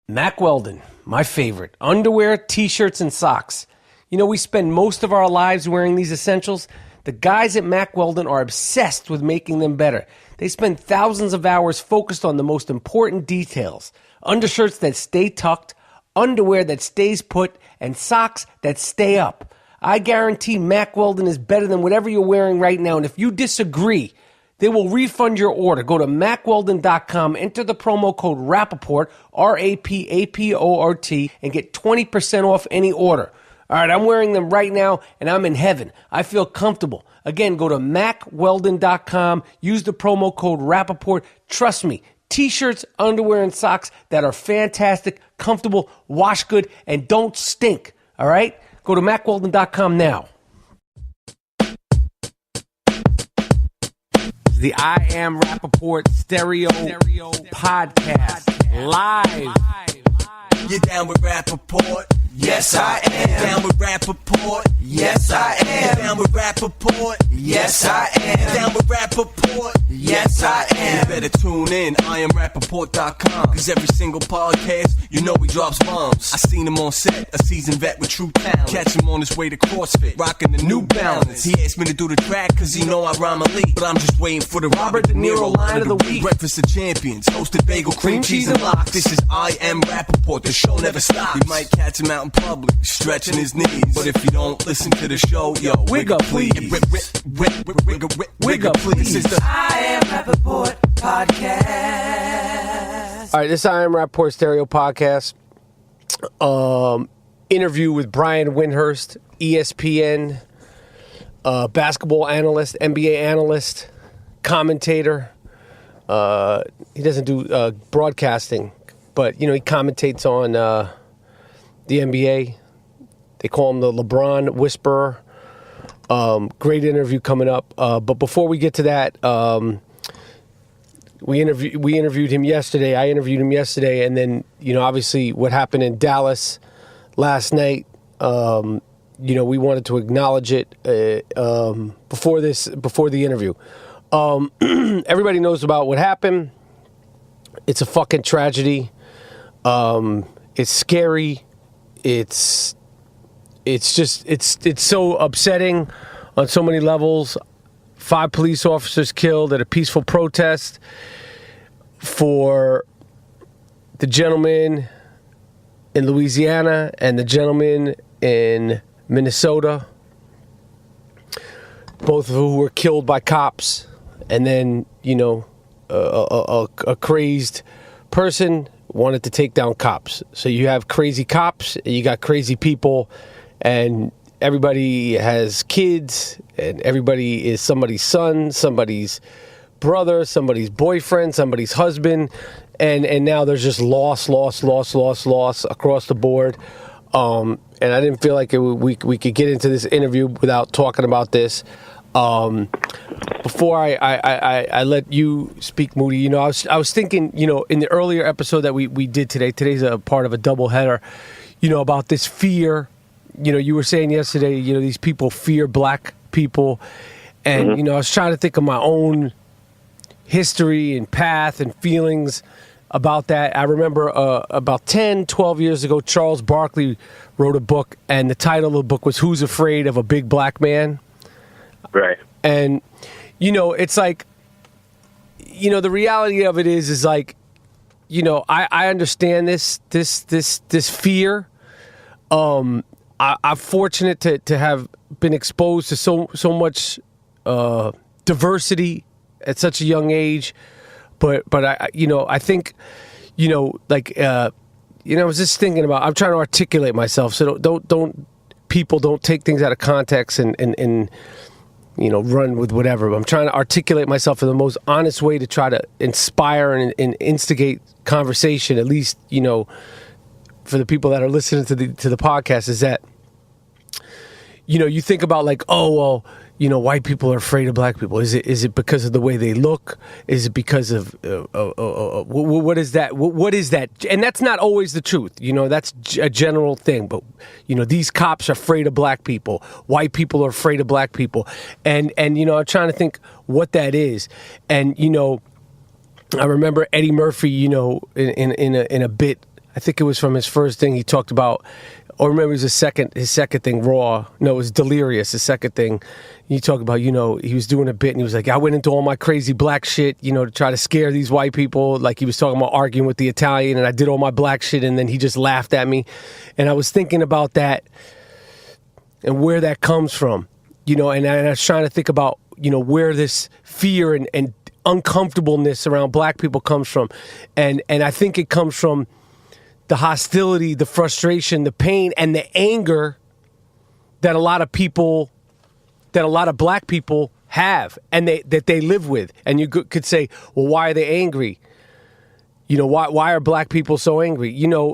Mack Weldon, my favorite. Underwear, t-shirts, and socks. You know, we spend most of our lives wearing these essentials. The guys at Mack Weldon are obsessed with making them better. They spend thousands of hours focused on the most important details. Undershirts that stay tucked, underwear that stays put, and socks that stay up. I guarantee Mack Weldon is better than whatever you're wearing right now, and if you disagree, they will refund your order. Go to mackweldon.com, enter the promo code Rapaport, RAPAPORT, and get 20% off any order. All right, I'm wearing them right now, and I'm in heaven. I feel comfortable. Again, go to mackweldon.com, use the promo code Rapaport. Trust me, t-shirts, underwear, and socks that are fantastic, comfortable, wash good, and don't stink. All right? Go to mackweldon.com now. The I Am Rapaport Stereo Podcast live. You down with Rapaport? Yes, I am. Down with Rapaport? Yes, I am. Down with Rapaport? Yes, I am. Down with Rapaport? Yes, I am. You better tune in, IamRapaport.com. Cause every single podcast, you know he drops bombs. I seen him on set, a seasoned vet with true talent. Catch him on his way to CrossFit, rocking the New Balance. He asked me to do the track cause he know I rhyme elite. But I'm just waiting for the Robert De Niro line of the week. Breakfast of Champions, hosted bagel, cream cheese, and lox. This is I Am Rapaport, the show never stops. You might catch him out in public, stretching his knees. But if you don't listen to the show, yo, wiggle please. Wiggle please. This is the I Am Rapaport Podcast. All right, this is I Am Rapaport Stereo Podcast. Interview with Brian Windhorst, ESPN, basketball analyst, NBA analyst, commentator. He doesn't do broadcasting, but, you know, he commentates on the NBA. They call him the LeBron Whisperer. Great interview coming up. But before we get to that, we interviewed him yesterday. I interviewed him yesterday, and then, you know, obviously what happened in Dallas last night. You know, we wanted to acknowledge it before the interview. Everybody knows about what happened. It's a fucking tragedy. It's scary. It's so upsetting on so many levels. 5 police officers killed at a peaceful protest for the gentleman in Louisiana and the gentleman in Minnesota, both of who were killed by cops. And then, you know, a crazed person wanted to take down cops. So you have crazy cops, and you got crazy people, and everybody has kids, and everybody is somebody's son, somebody's brother, somebody's boyfriend, somebody's husband, and now there's just loss across the board. And I didn't feel like we could get into this interview without talking about this. Before I let you speak, Moody, you know, I was thinking, you know, in the earlier episode that we did today, today's a part of a doubleheader, you know, about this fear. You know, you were saying yesterday, you know, these people fear black people. And, you know, I was trying to think of my own history and path and feelings about that. I remember about 10, 12 years ago, Charles Barkley wrote a book, and the title of the book was Who's Afraid of a Big Black Man? Right. And, you know, it's like, you know, the reality of it is like, you know, I understand this fear. I'm fortunate to have been exposed to so much diversity at such a young age. But I, you know, I think, you know, like, you know, I was just thinking about, I'm trying to articulate myself. So don't people don't take things out of context and you know, run with whatever. I'm trying to articulate myself in the most honest way to try to inspire and instigate conversation, at least, you know, for the people that are listening to the podcast, is that, you know, you think about like, oh, well, you know, white people are afraid of black people. Is it because of the way they look? Is it because of what is that? What is that? And that's not always the truth. You know, that's a general thing. But, you know, these cops are afraid of black people. White people are afraid of black people. And you know, I'm trying to think what that is. And, you know, I remember Eddie Murphy, you know, in a bit, I think it was from his first thing he talked about, or remember it was his second thing, Raw. No, it was Delirious, his second thing. He talked about, he was doing a bit and he was like, I went into all my crazy black shit, to try to scare these white people. Like he was talking about arguing with the Italian, and I did all my black shit, and then he just laughed at me. And I was thinking about that and where that comes from, and I was trying to think about, where this fear and uncomfortableness around black people comes from. And I think it comes from the hostility, the frustration, the pain, and the anger that a lot of black people have and that they live with. And you could say, well, why are they angry? Why are black people so angry? I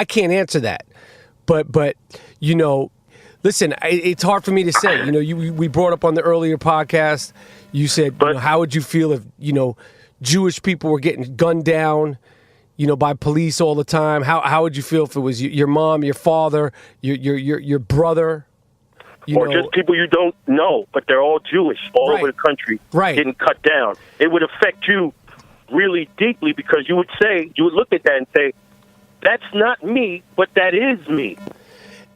can't answer that. But listen, it's hard for me to say. We brought up on the earlier podcast, you said, how would you feel if, Jewish people were getting gunned down, by police all the time? How would you feel if it was your mom, your father, your brother? Or just people you don't know, but they're all Jewish all over the country, getting cut down. It would affect you really deeply because you would look at that and say, that's not me, but that is me.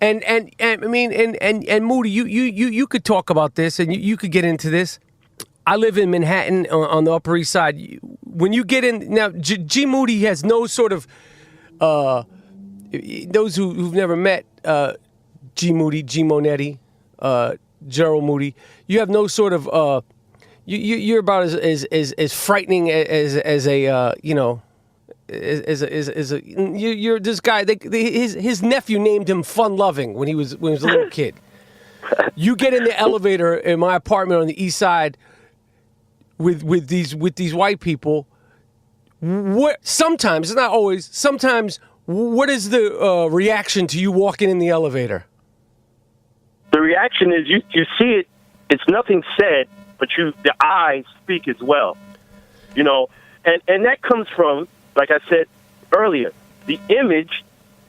And I mean, and Moody, you could talk about this and you could get into this. I live in Manhattan on the Upper East Side. When you get in now, G Moody has no sort of those who've never met G Moody, G Monetti, Gerald Moody. You have no sort of you're about as frightening as a you're this guy. His nephew named him Fun Loving when he was a little kid. You get in the elevator in my apartment on the East Side with these white people. What sometimes, it's not always. Sometimes, what is the reaction to you walking in the elevator? The reaction is you see it. It's nothing said, but the eyes speak as well. And that comes from, like I said earlier, the image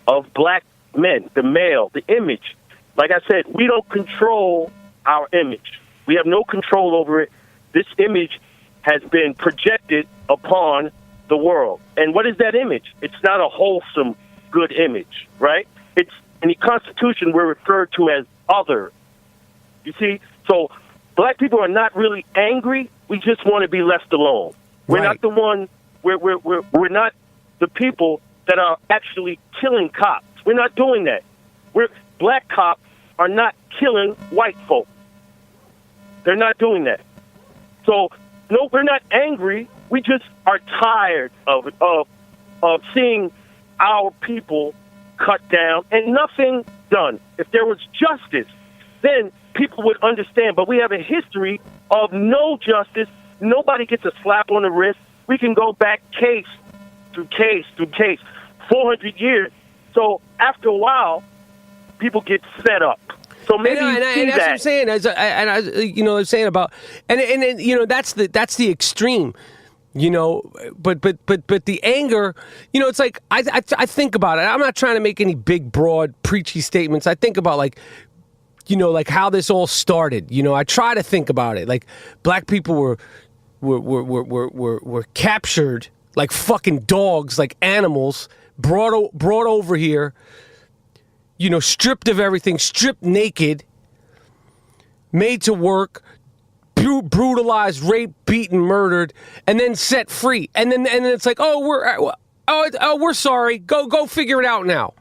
of black men, the male, the image. Like I said, we don't control our image. We have no control over it. This image has been projected upon the world. And what is that image? It's not a wholesome, good image, right? It's in the Constitution, we're referred to as other. You see? So black people are not really angry. We just want to be left alone. We're not the one. We're not the people that are actually killing cops. We're not doing that. Black cops are not killing white folk. They're not doing that. So no, we're not angry. We just are tired of seeing our people cut down and nothing done. If there was justice, then people would understand. But we have a history of no justice. Nobody gets a slap on the wrist. We can go back case through case through case, 400 years. So after a while, people get fed up. So maybe and that's what I'm saying. I'm saying about and that's the extreme. But the anger, it's like I think about it. I'm not trying to make any big, broad, preachy statements. I think about like how this all started. I try to think about it. Like black people were captured like fucking dogs, like animals, brought over here. Stripped of everything, stripped naked, made to work, brutalized, raped, beaten, murdered, and then set free. And then it's like, we're sorry. Go figure it out now.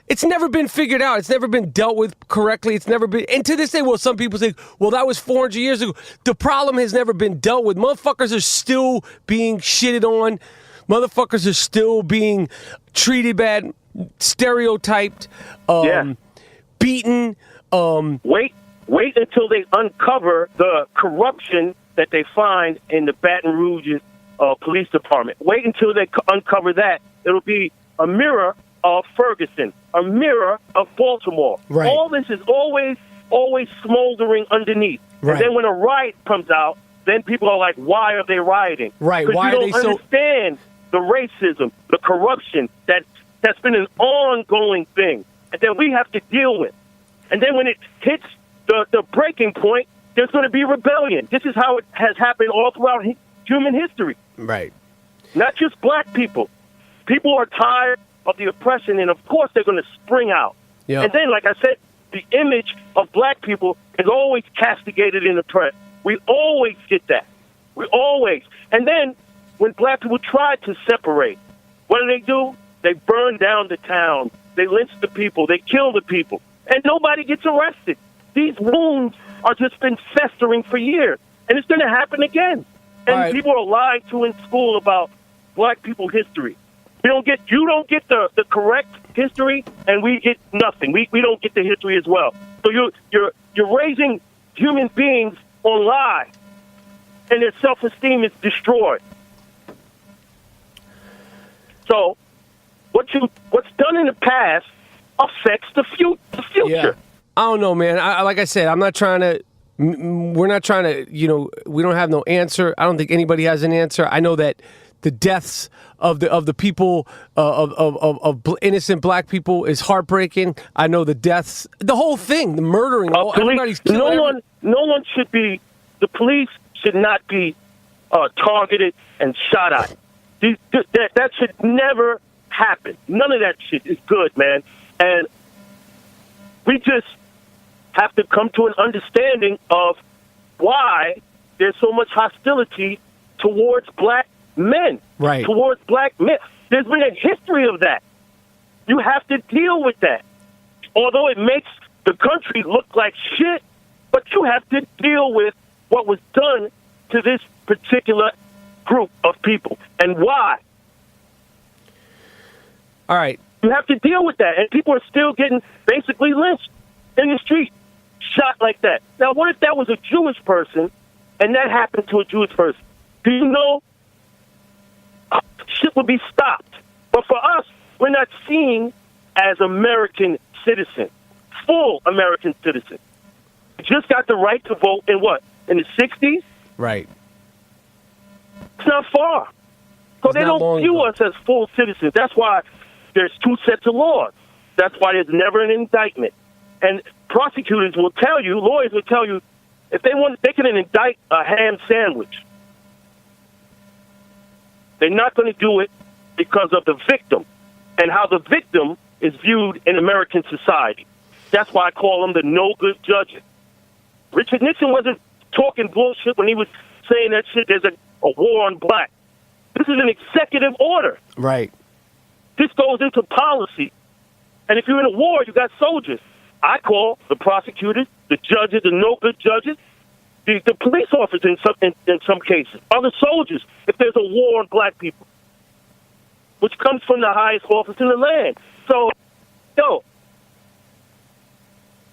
It's never been figured out. It's never been dealt with correctly. It's never been. And to this day, some people say, well, that was 400 years ago. The problem has never been dealt with. Motherfuckers are still being shitted on. Motherfuckers are still being treated bad, stereotyped, beaten. Wait until they uncover the corruption that they find in the Baton Rouge police department. Wait until they uncover that. It'll be a mirror of Ferguson, a mirror of Baltimore. Right. All this is always smoldering underneath. Right. And then when a riot comes out, then people are like, why are they rioting? Right. Because why you are don't they understand the racism, the corruption that's been an ongoing thing, and that we have to deal with. And then when it hits the breaking point, there's going to be rebellion. This is how it has happened all throughout human history. Right. Not just black people. People are tired of the oppression, and of course they're going to spring out. Yeah. And then, like I said, the image of black people is always castigated in the press. We always get that. We always. And then when black people try to separate, what do? They burn down the town. They lynch the people. They kill the people. And nobody gets arrested. These wounds are just been festering for years. And it's going to happen again. And people are lied to in school about black people history. You don't get the correct history, and we get nothing. We don't get the history as well. So you're raising human beings on lies, and their self-esteem is destroyed. So what's done in the past affects the future. Yeah. I don't know, man. Like I said, I'm not trying to. We're not trying to. We don't have no answer. I don't think anybody has an answer. I know that the deaths of the people of innocent black people is heartbreaking. I know the deaths, the whole thing, the murdering. Everybody's killing. No one should be. The police should not be targeted and shot at. That should never happen. None of that shit is good, man. And we just have to come to an understanding of why there's so much hostility towards black men. Right. Towards black men. There's been a history of that. You have to deal with that. Although it makes the country look like shit, but you have to deal with what was done to this particular group of people and why. All right. You have to deal with that. And people are still getting basically lynched in the street, shot like that. Now, what if that was a Jewish person and that happened to a Jewish person? Do you know? Shit would be stopped. But for us, we're not seen as American citizens, full American citizens. We just got the right to vote in what? In the 60s? Right. It's not far. So they don't view us as full citizens. That's why there's two sets of laws. That's why there's never an indictment. And prosecutors will tell you, lawyers will tell you, if they want, they can indict a ham sandwich. They're not going to do it because of the victim and how the victim is viewed in American society. That's why I call them the no-good judges. Richard Nixon wasn't talking bullshit when he was saying that shit, there's a war on black. This is an executive order. Right. This goes into policy. And if you're in a war, you got soldiers. I call the prosecutors, the judges, the no-good judges, the police officers in some cases, other soldiers, if there's a war on black people, which comes from the highest office in the land. So,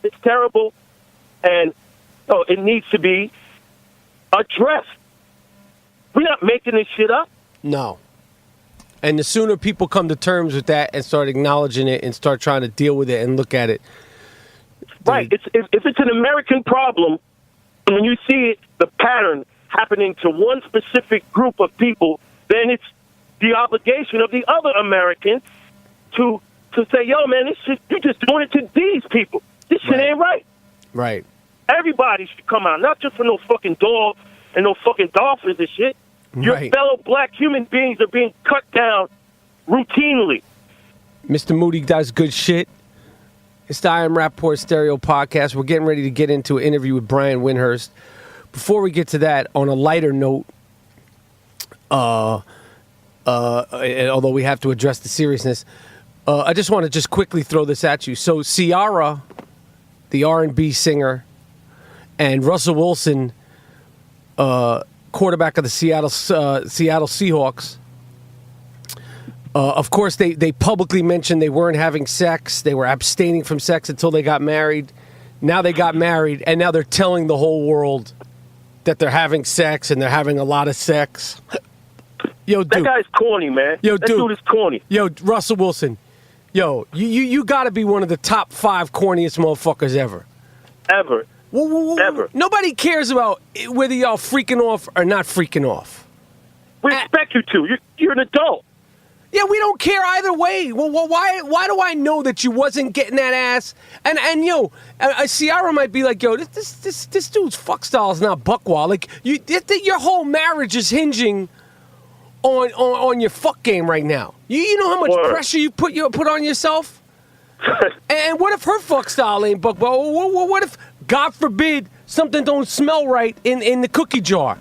it's terrible, and it needs to be addressed. We're not making this shit up. No. And the sooner people come to terms with that and start acknowledging it and start trying to deal with it and look at it. Right. If it's an American problem, when you see it, the pattern happening to one specific group of people, then it's the obligation of the other Americans to say, yo, man, this shit, you're just doing it to these people. This shit ain't right. Right. Everybody should come out, not just for no fucking dogs and no fucking dolphins and shit. Your fellow black human beings are being cut down routinely. Mr. Moody does good shit. It's the I Am Rapaport Stereo Podcast. We're getting ready to get into an interview with Brian Windhorst. Before we get to that, on a lighter note, although we have to address the seriousness, I just want to just quickly throw this at you. So Ciara, the R&B singer, and Russell Wilson, quarterback of the Seattle Seahawks, of course, they publicly mentioned they weren't having sex. They were abstaining from sex until they got married. Now they got married, and now they're telling the whole world that they're having sex and they're having a lot of sex. Yo, dude. That guy's corny, man. That dude is corny. Yo, Russell Wilson. Yo, you got to be one of the top 5 corniest motherfuckers ever. Ever. Ever. Nobody cares about whether y'all freaking off or not freaking off. We expect you to. You're an adult. Yeah, we don't care either way. Well, why do I know that you wasn't getting that ass? And Ciara might be like, yo, this dude's fuck style is not buck wild. Like your whole marriage is hinging on your fuck game right now. You know how much pressure you put on yourself? And what if her fuck style ain't buck? What if, God forbid, something don't smell right in the cookie jar?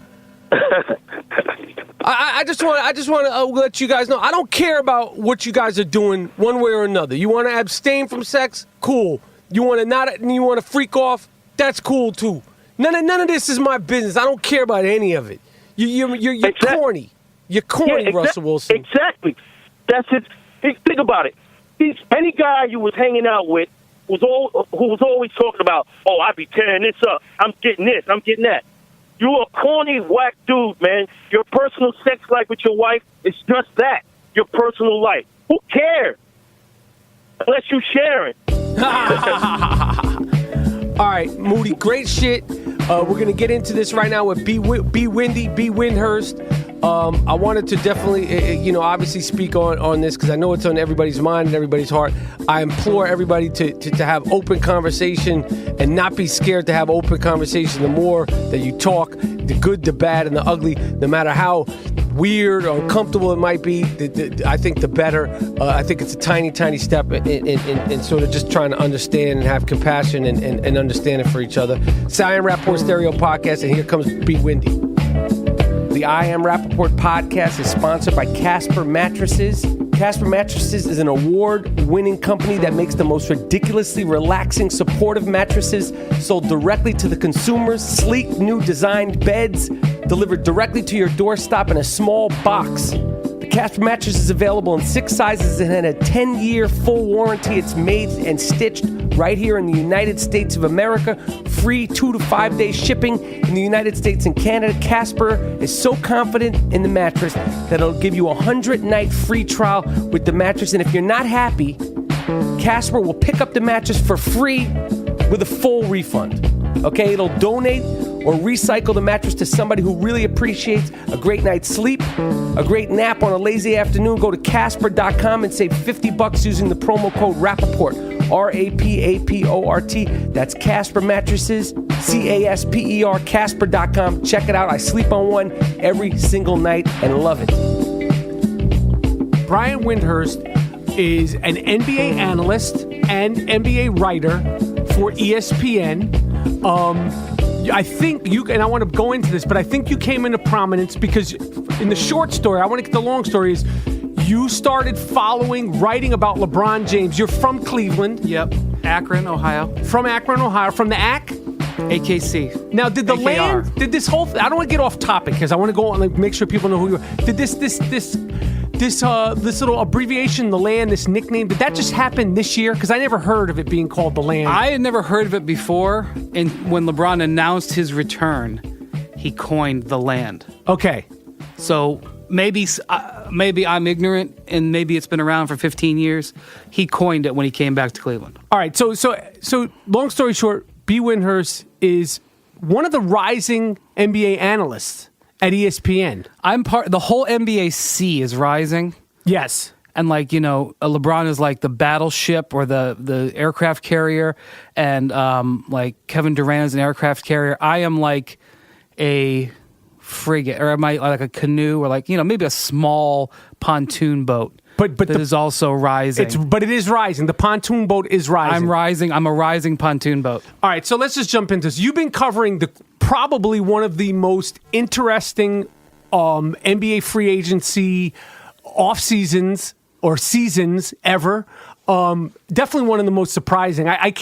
I just want to let you guys know, I don't care about what you guys are doing one way or another. You want to abstain from sex? Cool. You want to freak off? That's cool too. None of this is my business. I don't care about any of it. You're corny. You're corny, Russell Wilson. Exactly. That's it. Hey, think about it. Any guy you was hanging out with who was always talking about, oh, I be tearing this up. I'm getting this. I'm getting that. You a corny, whack dude, man. Your personal sex life with your wife is just that. Your personal life. Who cares? Unless you sharing. All right, Moody, great shit. We're going to get into this right now with B. Windhorst. I wanted to definitely, obviously speak on this because I know it's on everybody's mind and everybody's heart. I implore everybody to have open conversation and not be scared to have open conversation. The more that you talk, the good, the bad, and the ugly, no matter how weird or uncomfortable it might be, I think the better. I think it's a tiny, tiny step in sort of just trying to understand and have compassion and understanding for each other. It's the I Am Rapaport Stereo Podcast, and here comes B. Windy. The I Am Rapaport Podcast is sponsored by Casper Mattresses. Casper Mattresses is an award-winning company that makes the most ridiculously relaxing, supportive mattresses sold directly to the consumers. Sleek, new designed beds delivered directly to your doorstep in a small box. The Casper mattress is available in 6 sizes and had a 10-year full warranty. It's made and stitched right here in the United States of America. Free 2 to 5 day shipping in the United States and Canada. Casper is so confident in the mattress that it'll give you a 100-night free trial with the mattress. And if you're not happy, Casper will pick up the mattress for free with a full refund. Okay, it'll donate or recycle the mattress to somebody who really appreciates a great night's sleep, a great nap on a lazy afternoon. Go to Casper.com and save $50 using the promo code Rapaport, RAPAPORT. That's Casper Mattresses, CASPER, Casper.com. Check it out. I sleep on one every single night and love it. Brian Windhorst is an NBA analyst and NBA writer for ESPN. I think you, and I want to go into this, but I think you came into prominence because in the short story, I want to get the long story, is you started writing about LeBron James. You're from Cleveland. Yep. Akron, Ohio. From Akron, Ohio. From the AC? AKC. Now, did the AKR. land, did this whole, I don't want to get off topic because I want to go on and make sure people know who you are. Did this little abbreviation, the land, this nickname, did that just happen this year? Because I never heard of it being called the land. I had never heard of it before, and when LeBron announced his return, he coined the land. Okay. So maybe I'm ignorant, and maybe it's been around for 15 years. He coined it when he came back to Cleveland. All right. So long story short, B. Windhorst is one of the rising NBA analysts at ESPN. The whole NBA C is rising. Yes. And LeBron is like the battleship or the aircraft carrier, and like Kevin Durant is an aircraft carrier. I am like a frigate, or am I like a canoe, or maybe a small pontoon boat. But that is also rising. But it is rising. The pontoon boat is rising. I'm rising. I'm a rising pontoon boat. All right, so let's just jump into this. You've been covering probably one of the most interesting NBA free agency off seasons or seasons ever. Definitely one of the most surprising. I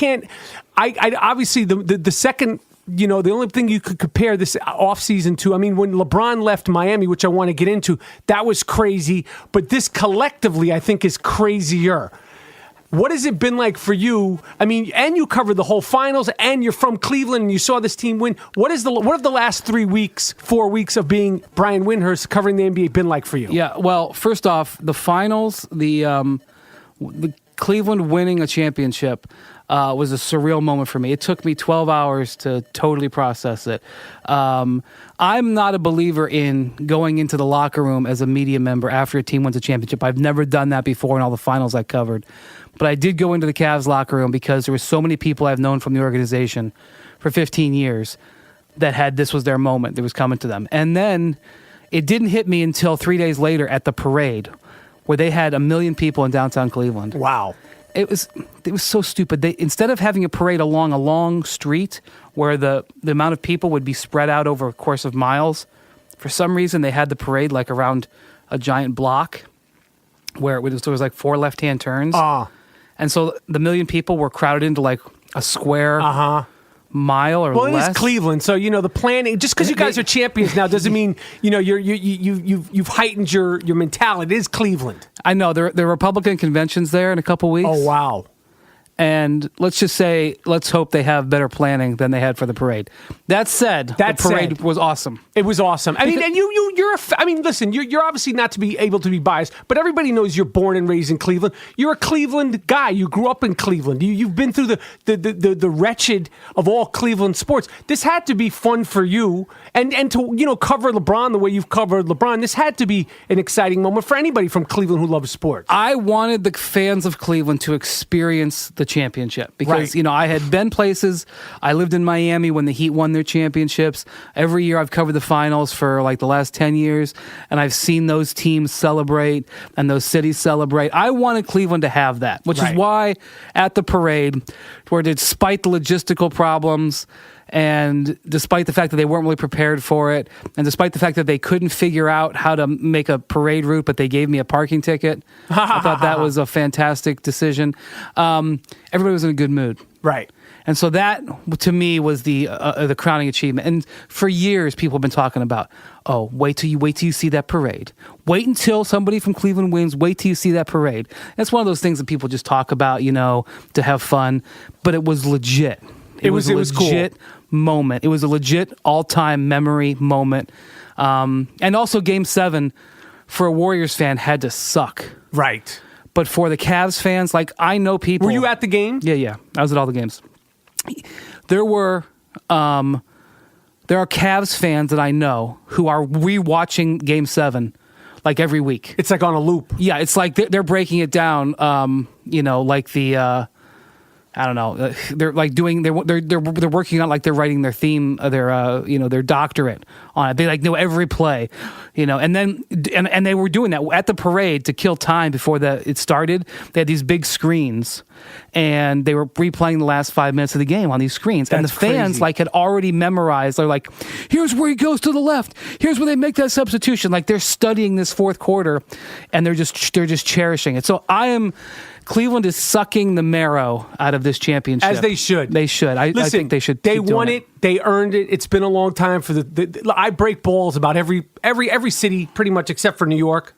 obviously the second. The only thing you could compare this offseason to, I mean, when LeBron left Miami, which I want to get into, that was crazy. But this collectively, I think, is crazier. What has it been like for you? I mean, and you covered the whole finals, and you're from Cleveland, and you saw this team win. What have the last 4 weeks of being Brian Windhorst covering the NBA been like for you? Yeah, well, first off, the finals, the Cleveland winning a championship was a surreal moment for me. It took me 12 hours to totally process it. I'm not a believer in going into the locker room as a media member after a team wins a championship. I've never done that before in all the finals I covered. But I did go into the Cavs locker room because there were so many people I've known from the organization for 15 years that had this was their moment that was coming to them. And then It didn't hit me until 3 days later at the parade, where they had 1 million people in downtown Cleveland. Wow. It was so stupid. They, instead of having a parade along a long street where the amount of people would be spread out over a course of miles, for some reason they had the parade like around a giant block where there was like 4 left-hand turns. And so the 1 million people were crowded into like a square mile or less. Well, it is Cleveland, so the planning. Just because you guys are champions now doesn't mean you've heightened your mentality. It is Cleveland. I know there are Republican conventions there in a couple weeks. Oh wow! And let's hope they have better planning than they had for the parade. That said, the parade was awesome. It was awesome. I mean, and listen, you're obviously not to be able to be biased, but everybody knows you're born and raised in Cleveland. You're a Cleveland guy. You grew up in Cleveland. You've been through the wretched of all Cleveland sports. This had to be fun for you, and to cover LeBron the way you've covered LeBron. This had to be an exciting moment for anybody from Cleveland who loves sports. I wanted the fans of Cleveland to experience the championship because I had been places. I lived in Miami when the Heat won their championships. Every year I've covered the finals for like the last 10 years, and I've seen those teams celebrate and those cities celebrate. I wanted Cleveland to have that, which is why at the parade, where despite the logistical problems and despite the fact that they weren't really prepared for it, and despite the fact that they couldn't figure out how to make a parade route, but they gave me a parking ticket, I thought that was a fantastic decision. Everybody was in a good mood. Right. And so that, to me, was the crowning achievement. And for years, people have been talking about, wait till you see that parade. Wait until somebody from Cleveland wins. Wait till you see that parade. That's one of those things that people just talk about, to have fun. But it was legit. It was a legit cool moment. It was a legit all-time memory moment. And also Game 7, for a Warriors fan, had to suck. Right. But for the Cavs fans, I know people... Were you at the game? Yeah. I was at all the games. There are Cavs fans that I know who are rewatching Game 7 every week. It's like on a loop. Yeah, it's like they're breaking it down. Like the I don't know. They're they're working on they're writing their theme, their doctorate on it. They know every play, and then and they were doing that at the parade to kill time before it started. They had these big screens, and they were replaying the last 5 minutes of the game on these screens. And the fans crazy. had already memorized. They're like, here's where he goes to the left. Here's where they make that substitution. They're studying this fourth quarter, and they're just cherishing it. So Cleveland is sucking the marrow out of this championship. As they should. They should. I think they should. They won it. They earned it. It's been a long time for I break balls about every city pretty much except for New York.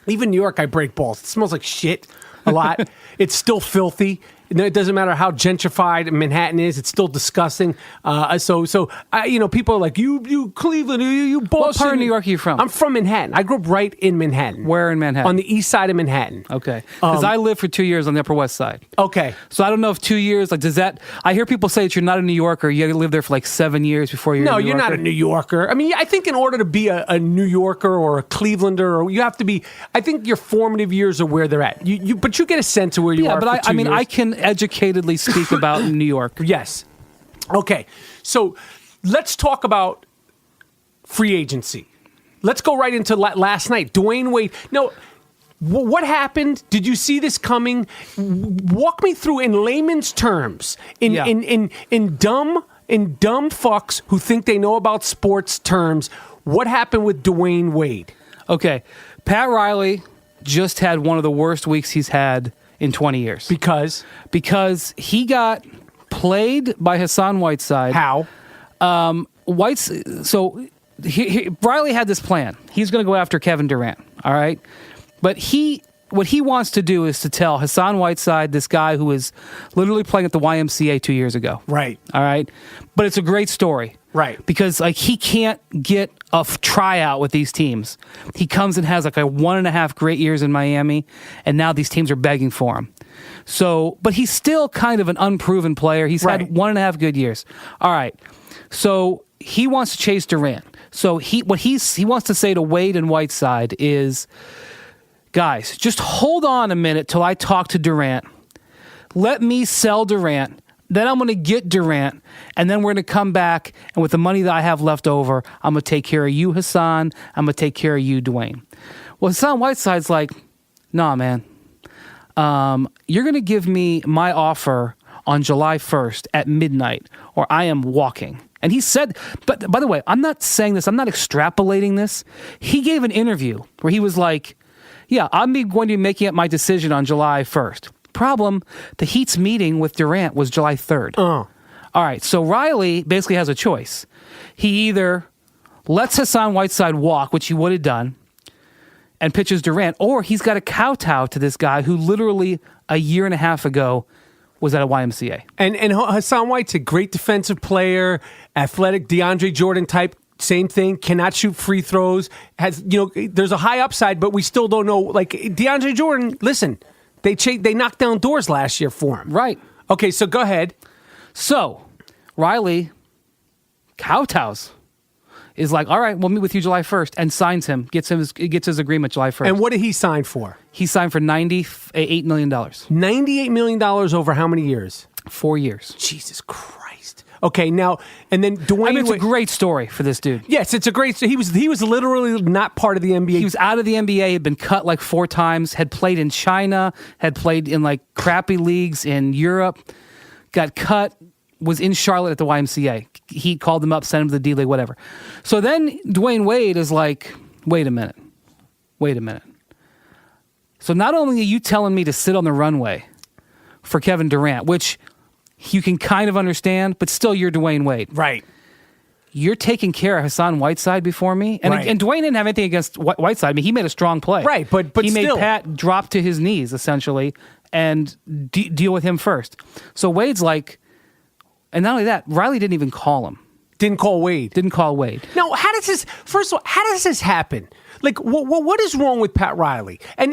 Even New York, I break balls. It smells like shit a lot. It's still filthy. It doesn't matter how gentrified Manhattan is; it's still disgusting. People are like, "You Cleveland, you Boston." What part of New York are you from? I'm from Manhattan. I grew up right in Manhattan. Where in Manhattan? On the east side of Manhattan. Okay, because I lived for 2 years on the Upper West Side. Okay, so I don't know if 2 years does that. I hear people say that you're not a New Yorker. You got to live there for 7 years before you're. No, you're not a New Yorker. I mean, I think in order to be a New Yorker or a Clevelander, or you have to be. I think your formative years are where they're at. But you get a sense of where you are. Yeah, but I can educatedly speak about New York. Yes. Okay. So let's talk about free agency. Let's go right into last night. Dwayne Wade. No, what happened? Did you see this coming? Walk me through in layman's terms, in dumb fucks who think they know about sports terms. What happened with Dwayne Wade? Okay, Pat Riley just had one of the worst weeks he's had in 20 years. Because he got played by Hassan Whiteside. How? Riley had this plan. He's going to go after Kevin Durant, all right? But what he wants to do is to tell Hassan Whiteside, this guy who was literally playing at the YMCA 2 years ago. Right. All right? But it's a great story. Right. Because he can't get a tryout with these teams. He comes and has a 1.5 great years in Miami, and now these teams are begging for him. So, but he's still kind of an unproven player. He's had 1.5 good years. All right. So he wants to chase Durant. So he wants to say to Wade and Whiteside is, guys, just hold on a minute till I talk to Durant. Let me sell Durant. Then I'm going to get Durant, and then we're going to come back, and with the money that I have left over, I'm going to take care of you, Hassan. I'm going to take care of you, Dwayne. Well, Hassan Whiteside's like, nah, man. You're going to give me my offer on July 1st at midnight, or I am walking. And he said, but by the way, I'm not saying this, I'm not extrapolating this. He gave an interview where he was like, yeah, I'm going to be making up my decision on July 1st. Problem, the Heat's meeting with Durant was July 3rd. All right, so Riley basically has a choice. He either lets Hassan Whiteside walk, which he would have done, and pitches Durant, or he's got to kowtow to this guy who literally a year and a half ago was at a YMCA. And Hassan White's a great defensive player, athletic, DeAndre Jordan type. Same thing, cannot shoot free throws. There's a high upside, but we still don't know. Like DeAndre Jordan, listen, they knocked down doors last year for him. Right. Okay, so go ahead. So Riley kowtows, is like, all right, we'll meet with you July 1st, and signs him, gets his agreement July 1st. And what did he sign for? He signed for $98 million. $98 million over how many years? 4 years. Jesus Christ. Okay, now, and then Dwayne... I mean, it's a great story for this dude. Yes, it's a great story. He was literally not part of the NBA. He was out of the NBA, had been cut like 4 times, had played in China, had played in like crappy leagues in Europe, got cut, was in Charlotte at the YMCA. He called him up, sent him to the D-League, whatever. So then Dwayne Wade is like, wait a minute. So not only are you telling me to sit on the runway for Kevin Durant, which you can kind of understand, but still you're Dwayne Wade. Right. You're taking care of Hassan Whiteside before me? And, right. And Dwayne didn't have anything against Whiteside. I mean, he made a strong play. Right, but he still. made Pat drop to his knees, essentially, and deal with him first. So Wade's like... And not only that, Riley didn't even call him. Didn't call Wade. Now, how does this happen? Like, what is wrong with Pat Riley? And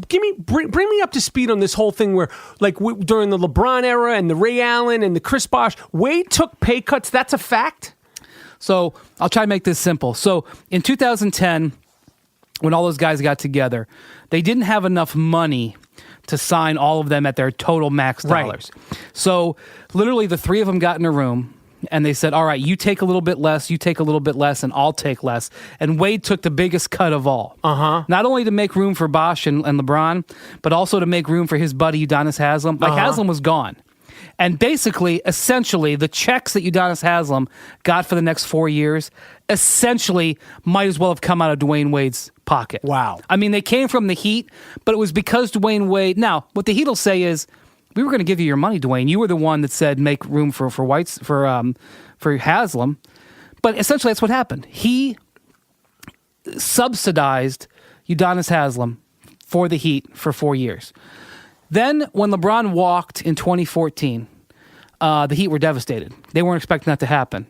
bring me up to speed on this whole thing where, like, during the LeBron era and the Ray Allen and the Chris Bosh, Wade took pay cuts. That's a fact. So I'll try to make this simple. So in 2010, when all those guys got together, they didn't have enough money to sign all of them at their total max dollars. Right. So literally the 3 of them got in a room and they said, all right, you take a little bit less, and I'll take less. And Wade took the biggest cut of all. Not only to make room for Bosh and LeBron, but also to make room for his buddy Udonis Haslem. Like Haslem was gone. And basically, essentially, the checks that Udonis Haslem got for the next 4 years essentially might as well have come out of Dwayne Wade's pocket. Wow. I mean, they came from the Heat, but it was because Dwayne Wade... Now, what the Heat will say is, we were going to give you your money, Dwayne. You were the one that said make room for Haslem. But essentially, that's what happened. He subsidized Udonis Haslem for the Heat for 4 years. Then, when LeBron walked in 2014, the Heat were devastated. They weren't expecting that to happen.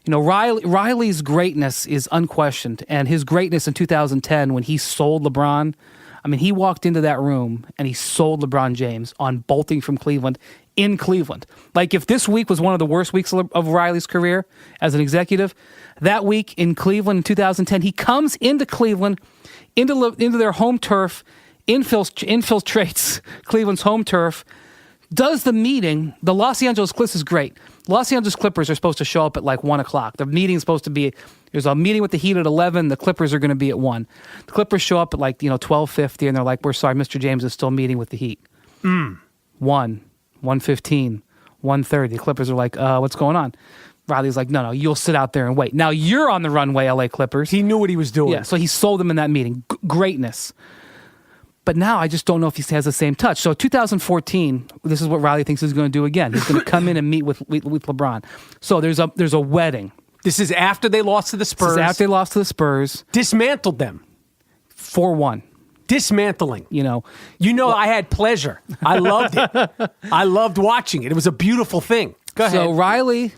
Riley's greatness is unquestioned, and his greatness in 2010 when he sold LeBron. I mean, he walked into that room and he sold LeBron James on bolting from Cleveland in Cleveland. Like, if this week was one of the worst weeks of Riley's career as an executive, that week in Cleveland in 2010, he comes into Cleveland, into their home turf, infiltrates Cleveland's home turf, does the meeting. The Los Angeles Clippers is great. Los Angeles Clippers are supposed to show up at like 1 o'clock. The meeting's supposed to be, there's a meeting with the Heat at 11. The Clippers are going to be at 1. The Clippers show up at 12:50, and they're like, we're sorry, Mr. James is still meeting with the Heat. 1:15, 1:30. The Clippers are like, what's going on? Riley's like, no, you'll sit out there and wait. Now you're on the runway, LA Clippers. He knew what he was doing. Yeah, so he sold them in that meeting. Greatness. But now I just don't know if he has the same touch. So 2014, this is what Riley thinks he's going to do again. He's going to come in and meet with LeBron. So there's a wedding. This is after they lost to the Spurs. Dismantled them. 4-1. Dismantling. I had pleasure. I loved it. I loved watching it. It was a beautiful thing. Go ahead. So Riley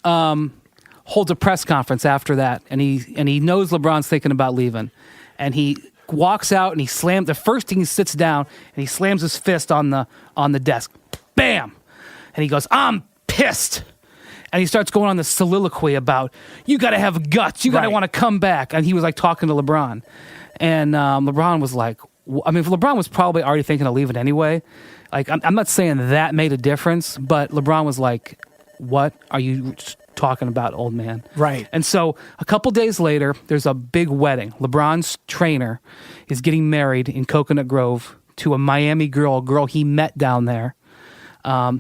holds a press conference after that, and he knows LeBron's thinking about leaving, and he walks out and he slams. The first thing, he sits down and he slams his fist on the desk. Bam! And he goes, I'm pissed. And he starts going on this soliloquy about, you got to have guts. You got to want to come back. And he was like talking to LeBron. And LeBron was like, I mean, LeBron was probably already thinking of leaving anyway. Like, I'm not saying that made a difference, but LeBron was like, what are you talking about, old man? Right. And so a couple days later, there's a big wedding. LeBron's trainer is getting married in Coconut Grove to a Miami girl, a girl he met down there.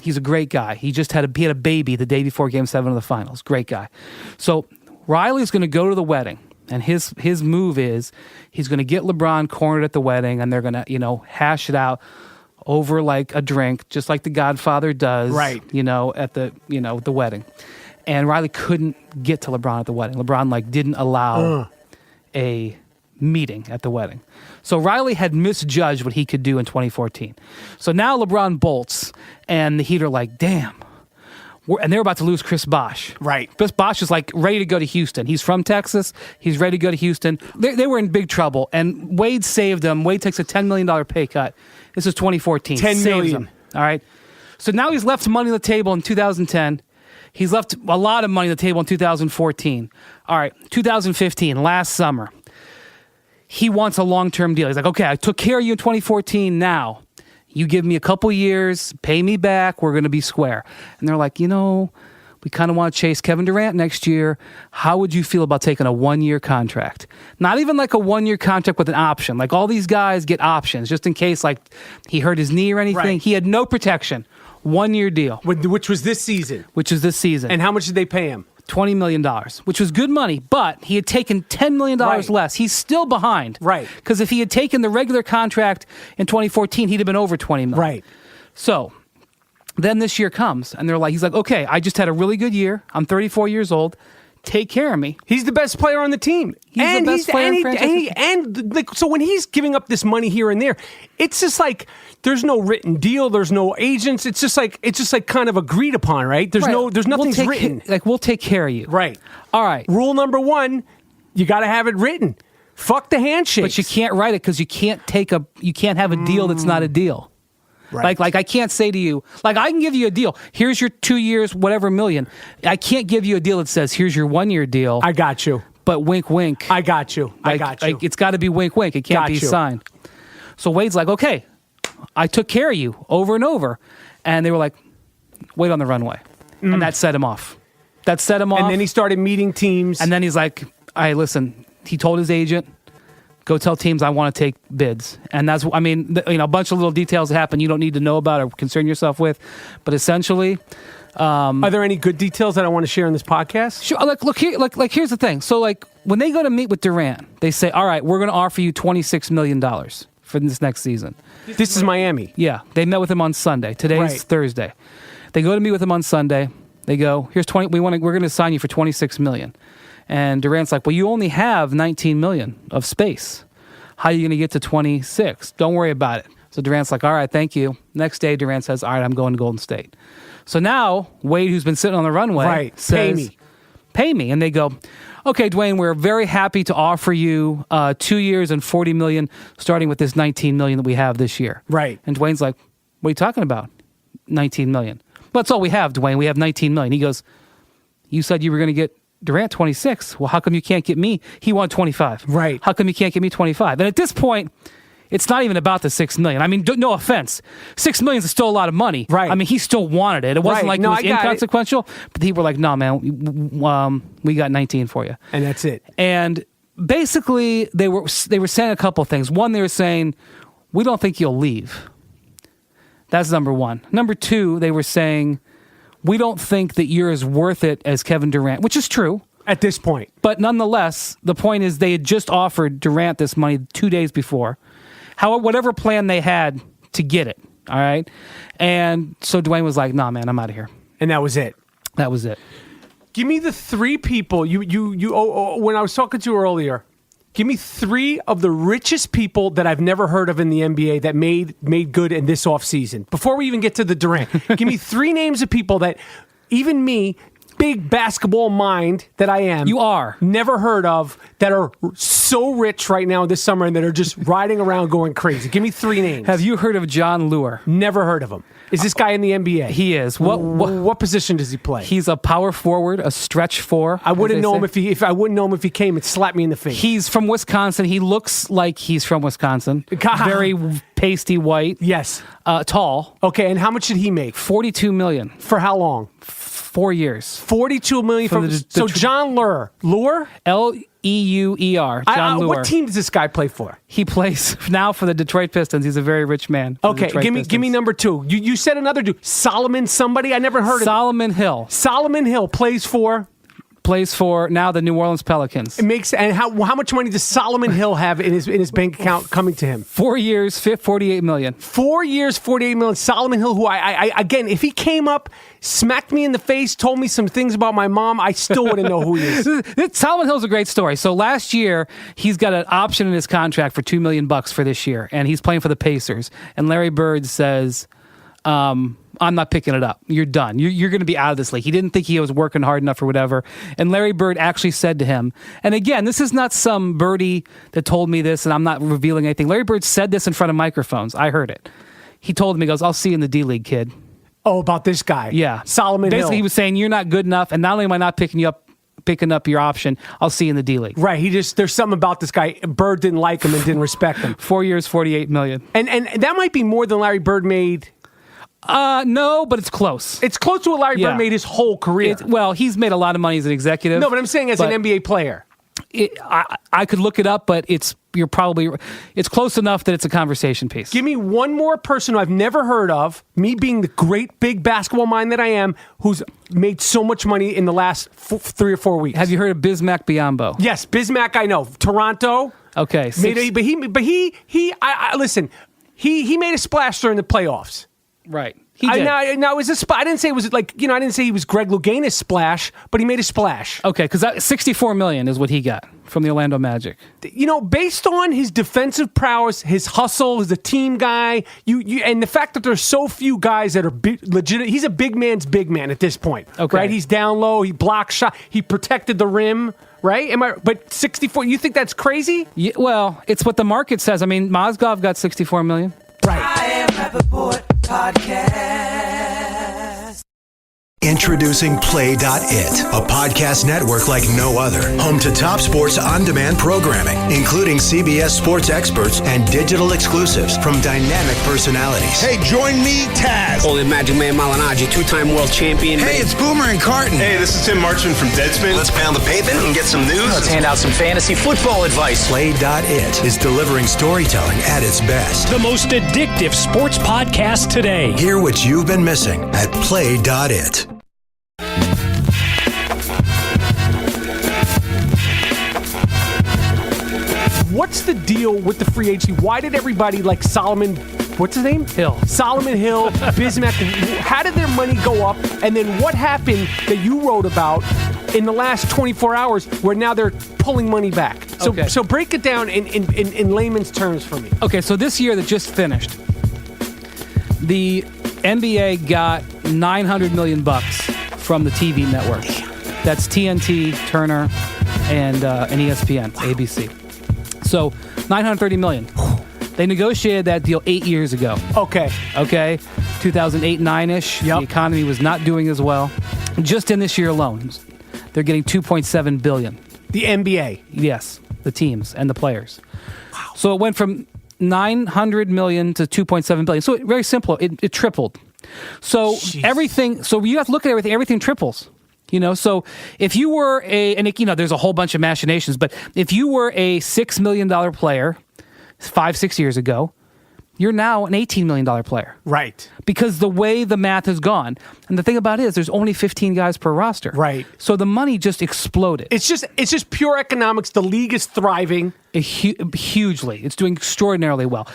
He's a great guy. He had a baby the day before Game 7 of the Finals. Great guy. So Riley's going to go to the wedding. And his move is he's going to get LeBron cornered at the wedding, and they're going to, hash it out over like a drink, just like the Godfather does, right? At the wedding. And Riley couldn't get to LeBron at the wedding. LeBron didn't allow a meeting at the wedding. So Riley had misjudged what he could do in 2014. So now LeBron bolts, and the Heat are like, damn. And they're about to lose Chris Bosh. Right. Chris Bosh is ready to go to Houston. He's from Texas. He's ready to go to Houston. They were in big trouble, and Wade saved them. Wade takes a $10 million pay cut. This is 2014. $10 million. All right. So now he's left money on the table in 2010. He's left a lot of money on the table in 2014. All right. 2015, last summer. He wants a long-term deal. He's like, okay, I took care of you in 2014. Now you give me a couple years, pay me back, we're going to be square. And they're like, we kind of want to chase Kevin Durant next year. How would you feel about taking a 1-year contract? Not even like a 1-year contract with an option. Like all these guys get options just in case he hurt his knee or anything. Right. He had no protection. 1-year deal. Which was this season. And how much did they pay him? $20 million, which was good money, but he had taken $10 million less. He's still behind. Right. Because if he had taken the regular contract in 2014, he'd have been over $20 million. Right. So then this year comes, and he's like, okay, I just had a really good year. I'm 34 years old. Take care of me. He's the best player on the team. He's the best player in franchise. So when he's giving up this money here and there, it's just like there's no written deal. There's no agents. It's just like kind of agreed upon, right? There's nothing's written. We'll take care of you. Right. All right. Rule number 1, you got to have it written. Fuck the handshake. But you can't write it because you can't have a deal that's not a deal. Right. Like I can't say to you, I can give you a deal. Here's your 2 years, whatever million. I can't give you a deal that says, here's your 1-year deal. I got you. But wink, wink. I got you. It's got to be wink, wink. It can't be signed. So Wade's like, okay, I took care of you over and over. And they were like, wait on the runway. And that set him off. And then he started meeting teams. And then he's like, all right, listen. He told his agent, go tell teams I want to take bids. And that's, a bunch of little details that happen you don't need to know about or concern yourself with. But essentially... are there any good details that I want to share in this podcast? Sure. Here's the thing. So, when they go to meet with Durant, they say, all right, we're going to offer you $26 million for this next season. This is Miami. Yeah. They met with him on Sunday. Today's Thursday. They go to meet with him on Sunday. They go, here's 20. We're going to sign you for $26 million. And Durant's like, well, you only have $19 million of space. How are you going to get to 26? Don't worry about it. So Durant's like, all right, thank you. Next day, Durant says, all right, I'm going to Golden State. So now Wade, who's been sitting on the runway, says, pay me. And they go, okay, Dwayne, we're very happy to offer you 2 years and $40 million, starting with this $19 million that we have this year. Right. And Dwayne's like, what are you talking about? $19 million. Well, that's all we have, Dwayne. We have $19 million. He goes, you said you were going to get Durant 26. Well, how come you can't get me? He wanted 25. Right. How come you can't get me 25? And at this point, it's not even about the $6 million. I mean, no offense. $6 million is still a lot of money. Right. I mean, he still wanted it. It wasn't like it was inconsequential. But people were like, no, man, we got 19 for you. And that's it. And basically, they were saying a couple of things. One, they were saying, we don't think you'll leave. That's number one. Number two, they were saying, we don't think that you're as worth it as Kevin Durant, which is true. At this point. But nonetheless, the point is they had just offered Durant this money 2 days before. Whatever plan they had to get it, all right? And so Dwayne was like, nah, man, I'm out of here. And that was it. That was it. Give me the 3 people, when I was talking to you earlier, give me 3 of the richest people that I've never heard of in the NBA that made good in this offseason. Before we even get to the Durant, give me 3 names of people that even me, big basketball mind that I am. You are. Never heard of that are so rich right now this summer and that are just riding around going crazy. Give me 3 names. Have you heard of John Lure? Never heard of him. Is this guy in the NBA? He is. What position does he play? He's a power forward, a stretch 4. I wouldn't know him if I wouldn't know him if he came and slapped me in the face. He's from Wisconsin. He looks like he's from Wisconsin. Very pasty white. Yes. Tall. Okay, and how much did he make? $42 million. For how long? 4 years. $42 million from John Lure. Lure? Leuer. John Lure. What team does this guy play for? He plays now for the Detroit Pistons. He's a very rich man. Okay, give me number 2. You said another dude. Solomon somebody? I never heard of Solomon Hill. Solomon Hill plays for now the New Orleans Pelicans. How much money does Solomon Hill have in his bank account coming to him? 4 years, $48 million. 4 years, $48 million. Solomon Hill, who I again, if he came up, smacked me in the face, told me some things about my mom, I still wouldn't know who he is. Solomon Hill's a great story. So last year, he's got an option in his contract for $2 million for this year, and he's playing for the Pacers. And Larry Bird says, I'm not picking it up. You're done. You're going to be out of this league. He didn't think he was working hard enough or whatever. And Larry Bird actually said to him, and again, this is not some birdie that told me this, and I'm not revealing anything. Larry Bird said this in front of microphones. I heard it. He told him, he goes, I'll see you in the D-League, kid. Oh, about this guy? Yeah. Solomon Hill. Basically, he was saying, you're not good enough, and not only am I not picking up your option, I'll see you in the D-League. Right. There's something about this guy. Bird didn't like him and didn't respect him. 4 years, $48 million. And that might be more than Larry Bird made. No, but it's close. It's close to what Larry Bird made his whole career. He's made a lot of money as an executive. No, but I'm saying as an NBA player. I could look it up, but it's close enough that it's a conversation piece. Give me one more person who I've never heard of, me being the great big basketball mind that I am, who's made so much money in the last 3 or 4 weeks. Have you heard of Bismack Biyombo? Yes, Bismack I know. Toronto. Okay. Listen, he made a splash during the playoffs. Right. He did. I didn't say it was I didn't say he was Greg Louganis' splash, but he made a splash. Okay, because $64 million is what he got from the Orlando Magic. Based on his defensive prowess, his hustle, he's a team guy, and the fact that there's so few guys that are legit. He's a big man's big man at this point. Okay. Right? He's down low, he blocked shot, he protected the rim. Right? But 64, you think that's crazy? Yeah, well, it's what the market says. I mean, Mozgov got $64 million. Right. I am Rapaport Podcast. Introducing Play.it, a podcast network like no other. Home to top sports on-demand programming, including CBS sports experts and digital exclusives from dynamic personalities. Hey, join me, Taz. Holy Magic Man Malinaji, 2-time world champion. Hey, it's Boomer and Carton. Hey, this is Tim Marchman from Deadspin. Let's pound the pavement and get some news. Let's hand out some fantasy football advice. Play.it is delivering storytelling at its best. The most addictive sports podcast today. Hear what you've been missing at Play.it. What's the deal with the free agency? Why did everybody like Solomon, what's his name? Hill. Solomon Hill, Bismack. How did their money go up? And then what happened that you wrote about in the last 24 hours where now they're pulling money back? So break it down in layman's terms for me. Okay, so this year that just finished, the NBA got $900 million from the TV network. That's TNT, Turner, and ESPN, ABC. So $930 million. They negotiated that deal 8 years ago. Okay. 2008, 9-ish. Yep. The economy was not doing as well. Just in this year alone, they're getting $2.7 billion. The NBA. Yes, the teams and the players. Wow. So it went from $900 million to $2.7 billion. So very simple. It tripled. So everything. So you have to look at everything. Everything triples. So if you were there's a whole bunch of machinations, but if you were a $6 million player 5-6 years ago, you're now an $18 million player. Right. Because the way the math has gone. And the thing about it is there's only 15 guys per roster. Right. So the money just exploded. It's just pure economics. The league is thriving. Hugely. It's doing extraordinarily well.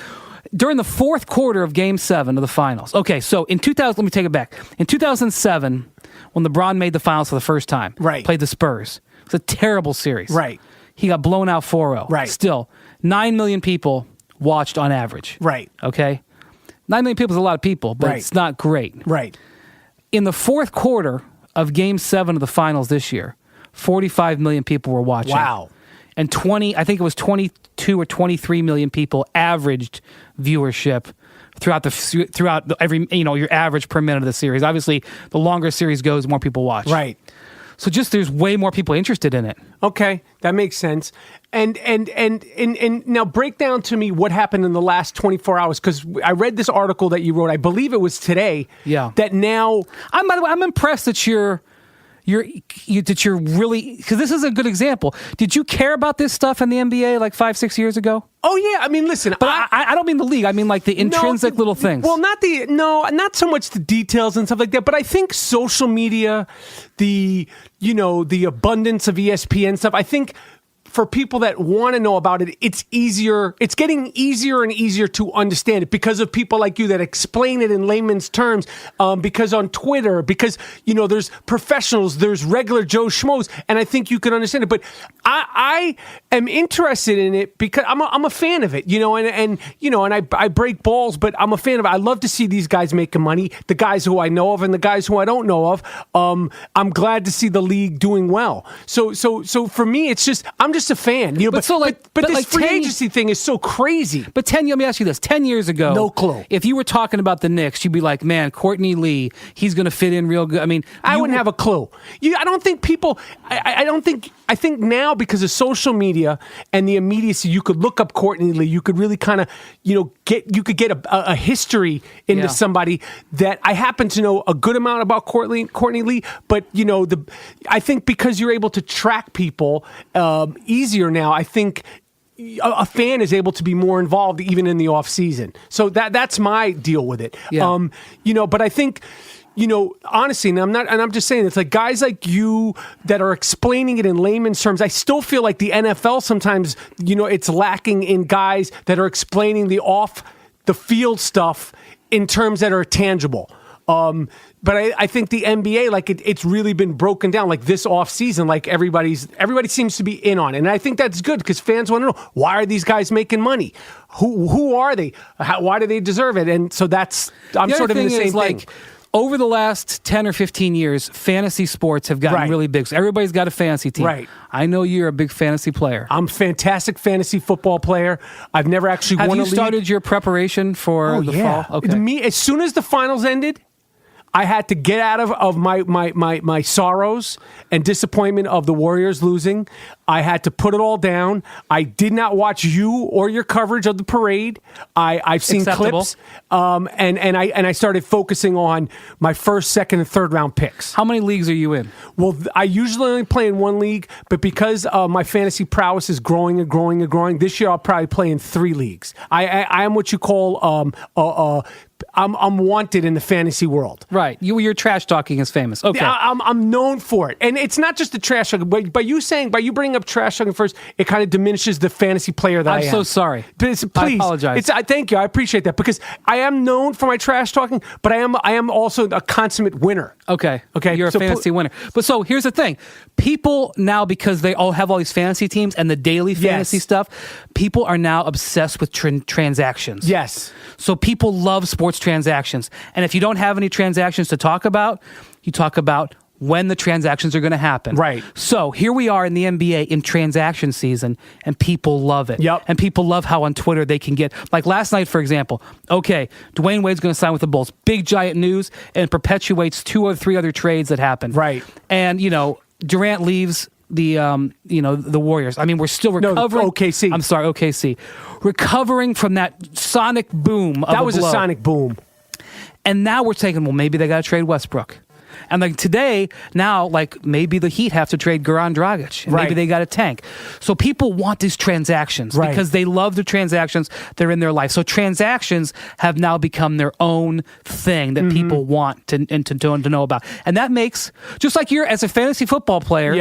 During the fourth quarter of Game 7 of the finals. Okay, so in 2000, let me take it back. In 2007, when LeBron made the finals for the first time, played the Spurs. It was a terrible series. Right. He got blown out 4-0. Right. Still, 9 million people watched on average. Right. Okay? 9 million people is a lot of people, but it's not great. Right. In the fourth quarter of Game 7 of the finals this year, 45 million people were watching. Wow. And 22 or 23 million people averaged viewership throughout every, your average per minute of the series. Obviously, the longer a series goes, the more people watch. Right. So just there's way more people interested in it. Okay, that makes sense. And now break down to me what happened in the last 24 hours, because I read this article that you wrote. I believe it was today. Yeah. That now I'm impressed that you're really, because this is a good example. Did you care about this stuff in the NBA like 5-6 years ago? Oh yeah, I mean, listen, but I don't mean the league. I mean like the intrinsic little things. Well, not so much the details and stuff like that. But I think social media, the abundance of ESPN stuff. I think for people that want to know about it, it's easier. It's getting easier and easier to understand it because of people like you that explain it in layman's terms. Because on Twitter, because there's professionals, there's regular Joe Schmoes, and I think you can understand it. But I am interested in it because I'm a fan of it, and I break balls, but I'm a fan of it. I love to see these guys making money, the guys who I know of and the guys who I don't know of. I'm glad to see the league doing well. So for me, it's just I'm just a fan, but this free agency thing is so crazy. But let me ask you this: 10 years ago, no clue. If you were talking about the Knicks, you'd be like, "Man, Courtney Lee, he's going to fit in real good." I mean, I wouldn't have a clue. I don't think people. I think now because of social media and the immediacy, you could look up Courtney Lee. You could really kind of get a history into somebody that I happen to know a good amount about Courtney Lee. But I think because you're able to track people easier now, I think a fan is able to be more involved even in the off season. So that's my deal with it. Yeah. But I think, honestly, and I'm just saying, it's like guys like you that are explaining it in layman's terms. I still feel like the NFL sometimes, it's lacking in guys that are explaining the off the field stuff in terms that are tangible. But I think the NBA, like it's really been broken down. Like this off season, like everybody seems to be in on it, and I think that's good because fans want to know, why are these guys making money? Who are they? Why do they deserve it? And so I'm sort of in the same thing. Like, over the last 10 or 15 years, fantasy sports have gotten really big. So everybody's got a fantasy team. Right. I know you're a big fantasy player. I'm a fantastic fantasy football player. I've never actually won a league. Have you started your preparation for the fall? Okay. As soon as the finals ended, I had to get out of my sorrows and disappointment of the Warriors losing. I had to put it all down. I did not watch you or your coverage of the parade. I've seen clips, and I started focusing on my first, second, and third round picks. How many leagues are you in? Well, I usually only play in one league, but because my fantasy prowess is growing and growing and growing, this year I'll probably play in 3 leagues. I am what you call I'm wanted in the fantasy world. Right. Your trash talking is famous. Okay. I'm known for it. And it's not just the trash talking. By you bringing up trash talking first, it kind of diminishes the fantasy player that I am. I'm so sorry. Please. I apologize. Thank you. I appreciate that because I am known for my trash talking, but I am also a consummate winner. Okay. Okay. You're a fantasy winner. But so here's the thing. People now, because they all have all these fantasy teams and the daily fantasy stuff, people are now obsessed with transactions. Yes. So people love sports transactions. And if you don't have any transactions to talk about, you talk about when the transactions are going to happen. Right. So here we are in the NBA in transaction season, and people love it. Yep. And people love how on Twitter they can get, like last night, for example, okay, Dwayne Wade's going to sign with the Bulls. Big, giant news, and it perpetuates 2 or 3 other trades that happened. Right. And, Durant leaves the Warriors. I mean, we're still recovering. No, OKC. I'm sorry, OKC. Recovering from that sonic boom of That was a sonic boom. And now we're thinking, well, maybe they got to trade Westbrook. And like today, now, like maybe the Heat have to trade Goran Dragic. And maybe they got a tank. So people want these transactions because they love the transactions. They're in their life. So transactions have now become their own thing that people want to know about. And that makes, just like you're as a fantasy football player,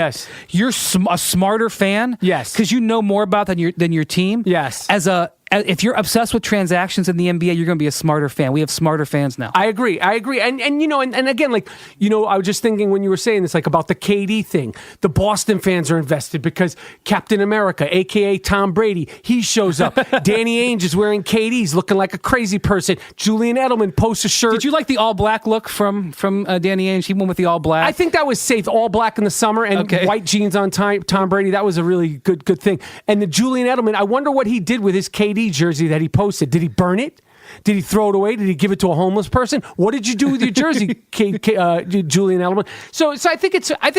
you're a smarter fan. Yes. Because you know more about than your team. Yes. As a if you're obsessed with transactions in the NBA, you're going to be a smarter fan. We have smarter fans now. I agree. And again, I was just thinking when you were saying this, about the KD thing, the Boston fans are invested because Captain America, a.k.a. Tom Brady, he shows up. Danny Ainge is wearing KDs, looking like a crazy person. Julian Edelman posts a shirt. Did you like the all-black look from Danny Ainge? He went with the all-black. I think that was safe. All black in the summer and white jeans on Tom Brady. That was a really good thing. And the Julian Edelman, I wonder what he did with his KD jersey that he posted. Did he burn it? Did he throw it away? Did he give it to a homeless person? What did you do with your jersey, Julian Edelman? So I think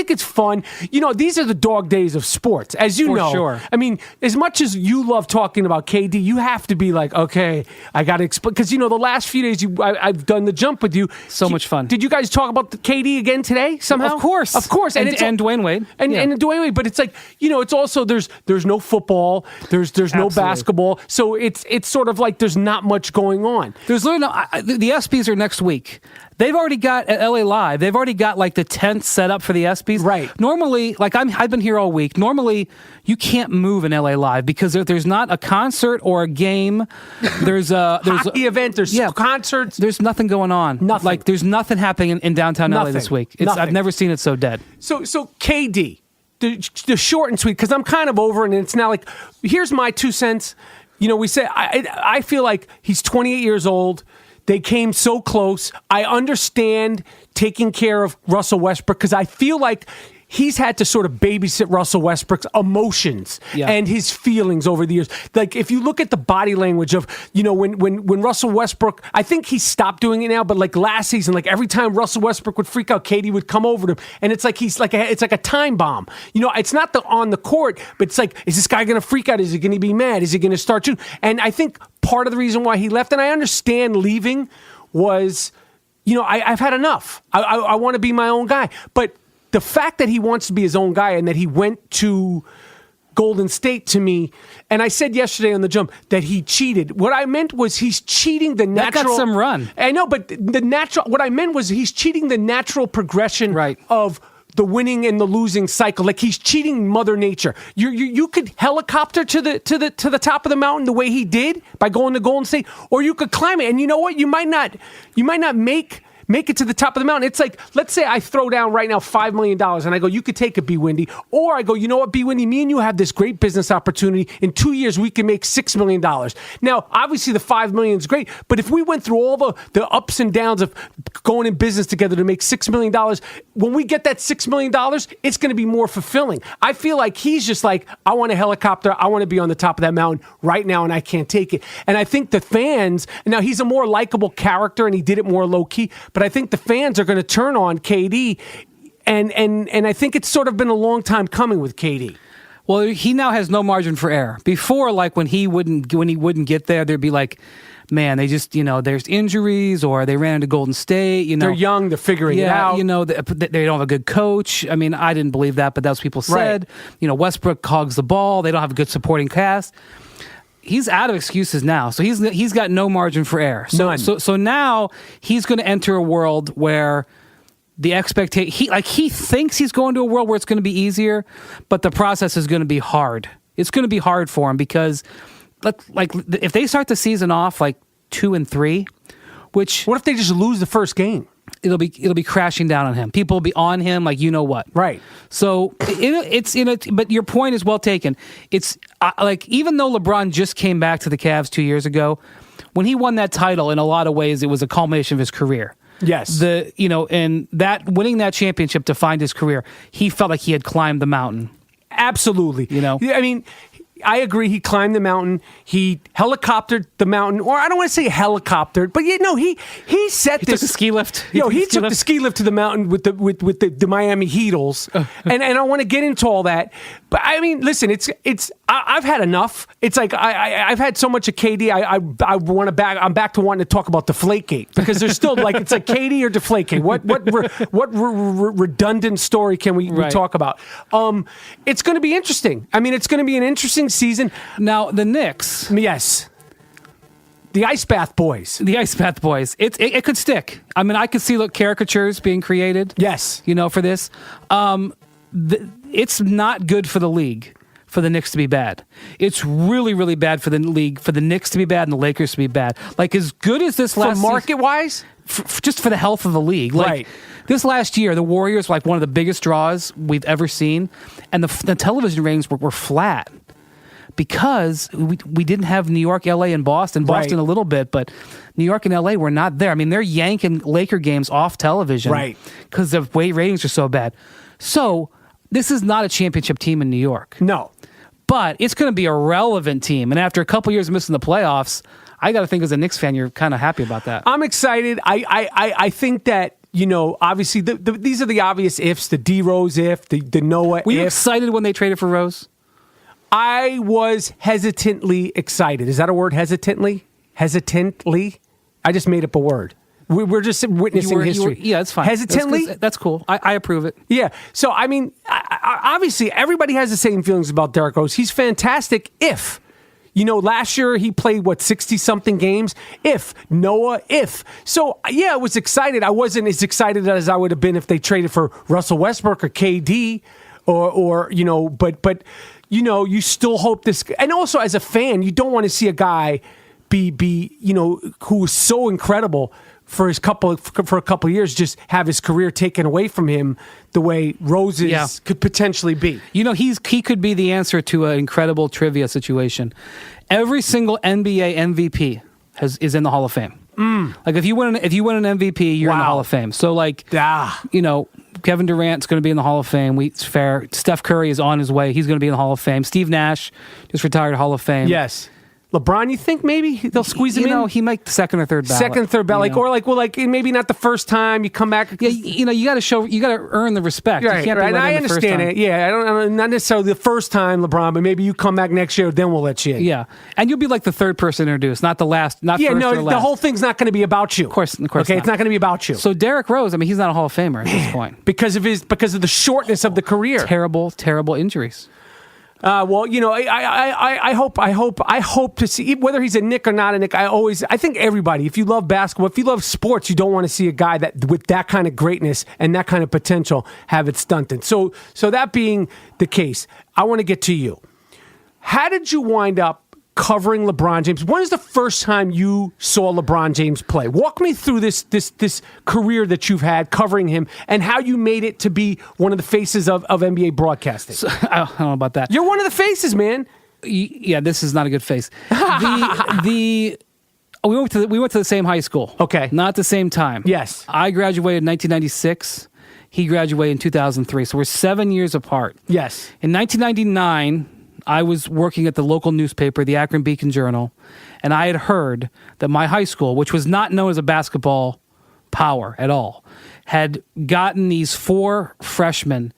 it's fun. These are the dog days of sports, as you know. Sure. I mean, as much as you love talking about KD, you have to be like, okay, I got to explain, because the last few days I've done the jump with you. So much fun. Did you guys talk about the KD again today somehow? Of course, and Dwayne Wade, and Dwayne Wade. But it's it's also there's no football, there's no basketball, so it's sort of like there's not much going on. There's literally the ESPYs are next week. They've already got at LA Live. They've already got the tent set up for the ESPYs. Right. Normally, I've been here all week. Normally, you can't move in LA Live because there's not a concert or a game. There's a hockey event. There's concerts. There's nothing going on. Nothing. There's nothing happening in downtown LA this week. I've never seen it so dead. So KD, the short and sweet, because I'm kind of over it, and it's now here's my 2 cents. We say I feel like he's 28 years old. They came so close. I understand taking care of Russell Westbrook because I feel like he's had to sort of babysit Russell Westbrook's emotions and his feelings over the years. If you look at the body language of, when Russell Westbrook, I think he stopped doing it now, but last season, every time Russell Westbrook would freak out, KD would come over to him, and it's like it's like a time bomb. It's not on the court, but it's is this guy going to freak out? Is he going to be mad? Is he going to start shooting? And I think part of the reason why he left, and I understand leaving, was, I've had enough. I want to be my own guy, but the fact that he wants to be his own guy and that he went to Golden State, to me, and I said yesterday on the jump that he cheated. What I meant was he's cheating the natural. That got some run. I know, but what I meant was he's cheating the natural progression of the winning and the losing cycle. He's cheating Mother Nature. You could helicopter to the top of the mountain the way he did by going to Golden State, or you could climb it. And you know what? You might not make it to the top of the mountain. It's let's say I throw down right now $5 million and I go, you could take it, B. Windy. Or I go, you know what, B. Windy, me and you have this great business opportunity. In 2 years, we can make $6 million. Now, obviously the $5 million is great, but if we went through all the ups and downs of going in business together to make $6 million, when we get that $6 million, it's going to be more fulfilling. I feel like he's just I want a helicopter. I want to be on the top of that mountain right now, and I can't take it. And I think the fans, now he's a more likable character and he did it more low key, but I think the fans are going to turn on KD, and I think it's sort of been a long time coming with KD. Well, he now has no margin for error. Before, when he wouldn't get there, there'd be man, they just, there's injuries or they ran into Golden State, They're young, they're figuring it out. They don't have a good coach. I mean, I didn't believe that, but that's what people said. Right. Westbrook hogs the ball. They don't have a good supporting cast. He's out of excuses now, so he's got no margin for error. None. So now he's going to enter a world where the expectation he thinks he's going to a world where it's going to be easier, but the process is going to be hard. It's going to be hard for him because, if they start the season off 2-3, which what if they just lose the first game? It'll be crashing down on him. People will be on him what. Right. So but your point is well taken. It's even though LeBron just came back to the Cavs 2 years ago, when he won that title, in a lot of ways it was a culmination of his career. Yes. And that winning that championship defined his career. He felt like he had climbed the mountain. Absolutely. I mean, I agree. He climbed the mountain. He helicoptered the mountain, or I don't want to say helicoptered, but he set this. Took the ski lift. He took the ski lift to the mountain with the Miami Heatles, and I want to get into all that. But I mean, listen, I've had enough. It's I've had so much of KD. I want to back. I'm back to wanting to talk about Deflategate because there's still it's KD or Deflategate. What redundant story can we talk about? It's going to be interesting. I mean, it's going to be an interesting season. Now, the Knicks. Yes. The Ice Bath Boys. It could stick. I mean, I could see caricatures being created. Yes. For this. It's not good for the league for the Knicks to be bad. It's really, really bad for the league, for the Knicks to be bad and the Lakers to be bad. Like, as good as this last season, market-wise? Just for the health of the league. Like, right. This last year, the Warriors were like one of the biggest draws we've ever seen, and the television ratings were flat because we didn't have New York, LA, and Boston a little bit, but New York and LA were not there. I mean, they're yanking Laker games off television because the ratings are so bad. So this is not a championship team in New York. No. But it's going to be a relevant team, and after a couple years of missing the playoffs, I got to think as a Knicks fan, you're kind of happy about that. I'm excited. I think that, obviously these are the obvious ifs, the D Rose if, the Noah if. Were you excited when they traded for Rose? I was hesitantly excited. Is that a word, hesitantly? Hesitantly? I just made up a word. We're just witnessing history. Yeah, it's fine. Hesitantly? That's cool. I approve it. Yeah. So, I mean, obviously, everybody has the same feelings about Derrick Rose. He's fantastic if. Last year he played, 60-something games? If. Noah, if. So, yeah, I was excited. I wasn't as excited as I would have been if they traded for Russell Westbrook or KD but you still hope this. And also, as a fan, you don't want to see a guy be who was so incredible for a couple of years, just have his career taken away from him the way Rose's could potentially be. He could be the answer to an incredible trivia situation. Every single NBA MVP is in the Hall of Fame. Like if you win an MVP, you're in the Hall of Fame. So Kevin Durant's going to be in the Hall of Fame. It's fair. Steph Curry is on his way. He's going to be in the Hall of Fame. Steve Nash just retired Hall of Fame. Yes. LeBron, you think maybe they'll squeeze him in? He might second or third ballot. Maybe not the first time you come back. Yeah, you got to earn the respect. Right, you can't be let I in the first understand time. it. Yeah, I don't not necessarily the first time, LeBron, but maybe you come back next year, then we'll let you in. Yeah, and you'll be like the third person introduced, not the last. Not first or last. The whole thing's not going to be about you. Of course. Okay, not. it's not going to be about you. So Derrick Rose, he's not a Hall of Famer at this point because of the shortness of the career. Terrible injuries. I hope to see whether he's a Knick or not a Knick. I think everybody, if you love basketball, if you love sports, you don't want to see a guy that with that kind of greatness and that kind of potential have it stunted. So that being the case, I want to get to you. How did you wind up covering LeBron James? When is the first time you saw LeBron James play? Walk me through this career that you've had covering him and how you made it to be one of the faces of NBA broadcasting. So, I don't know about that. You're one of the faces, man. Yeah, this is not a good face. We went to the same high school. Okay. Not at the same time. Yes. I graduated in 1996. He graduated in 2003. So we're 7 years apart. Yes. In 1999, I was working at the local newspaper, the Akron Beacon Journal, and I had heard that my high school, which was not known as a basketball power at all, had gotten these 4 freshmen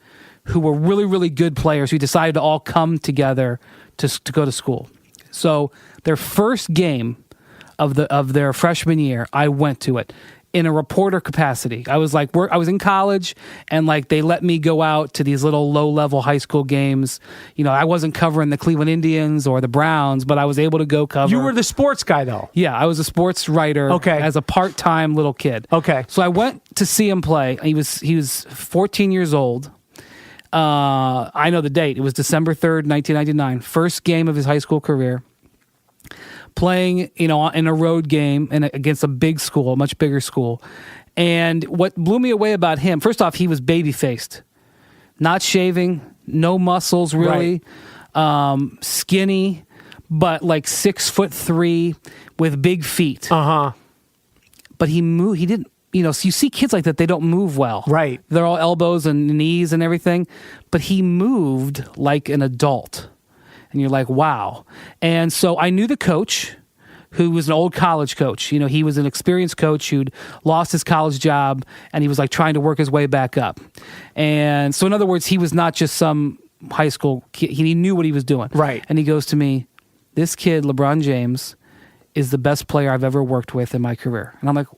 who were really, really good players who decided to all come together to go to school. So their first game of their freshman year, I went to it in a reporter capacity. I was in college, and they let me go out to these little low-level high school games. I wasn't covering the Cleveland Indians or the Browns, but I was able to go cover. You were the sports guy, though. Yeah, I was a sports writer. Okay. As a part-time little kid. Okay. So I went to see him play. He was 14 years old. I know the date. It was December 3rd, 1999. First game of his high school career. Playing, in a road game against a big school, a much bigger school. And what blew me away about him, first off, he was baby-faced. Not shaving, no muscles, really. Right. Skinny, but 6'3" with big feet. Uh-huh. But he moved, he didn't, so you see kids like that, they don't move well. Right. They're all elbows and knees and everything. But he moved like an adult. And you're like, wow. And so I knew the coach, who was an old college coach. He was an experienced coach who'd lost his college job, and he was trying to work his way back up. And so in other words, he was not just some high school kid. He knew what he was doing. Right. And he goes to me, this kid, LeBron James, is the best player I've ever worked with in my career. And I'm like,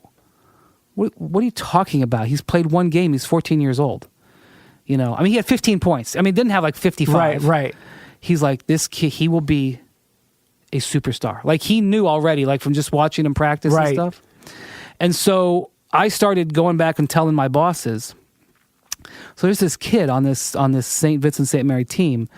what are you talking about? He's played one game. He's 14 years old. He had 15 points. Didn't have 55. Right. He's like, this kid, he will be a superstar. He knew already, from just watching him practice and stuff. And so I started going back and telling my bosses. So there's this kid on this St. Vincent St. Mary team.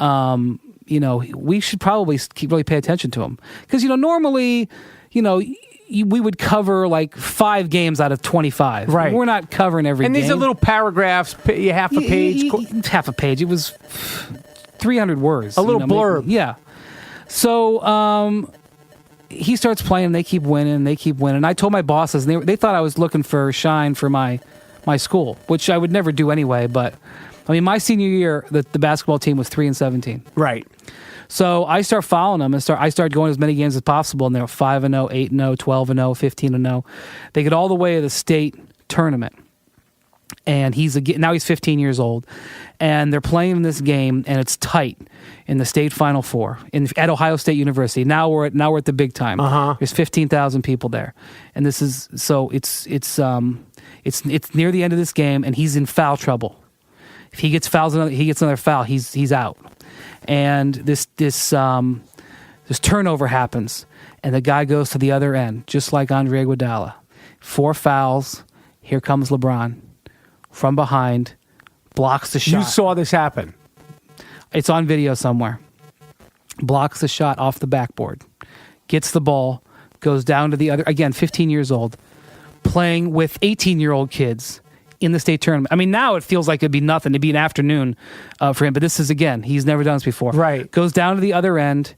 we should probably really pay attention to him. Because, normally, we would cover like 5 games out of 25. Right. We're not covering every game. And these are little paragraphs, half a page. Half a page. It was 300 words. A little blurb. Yeah. So he starts playing. They keep winning. I told my bosses, and they thought I was looking for shine for my school, which I would never do anyway. But, my senior year, the basketball team was 3-17. Right. So I start following them, and I started going to as many games as possible, and they were 5-0, 8-0, 12-0, 15-0. They get all the way to the state tournament, and now he's 15 years old, and they're playing in this game, and it's tight in the state Final Four at Ohio State University. Now we're at the big time. There's 15,000 people there, and this is it's near the end of this game, and he's in foul trouble. If he gets another foul, he's out. And this turnover happens, and the guy goes to the other end, just like Andre Iguodala. 4 fouls. Here comes LeBron from behind, blocks the shot. You saw this happen. It's on video somewhere. Blocks the shot off the backboard, gets the ball, goes down to the other, again, 15 years old, playing with 18-year-old kids in the state tournament. Now it feels like it'd be nothing. It'd be an afternoon for him. But this is, again, he's never done this before. Right. Goes down to the other end,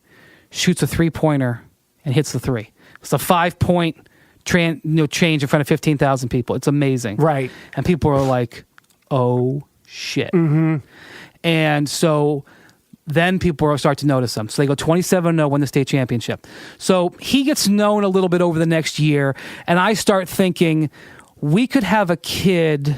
shoots a 3-pointer, and hits the 3. It's a 5-point change in front of 15,000 people. It's amazing. Right. And people are like, oh, shit. Mm-hmm. And so then people start to notice him. So they go 27-0, win the state championship. So he gets known a little bit over the next year, and I start thinking, we could have a kid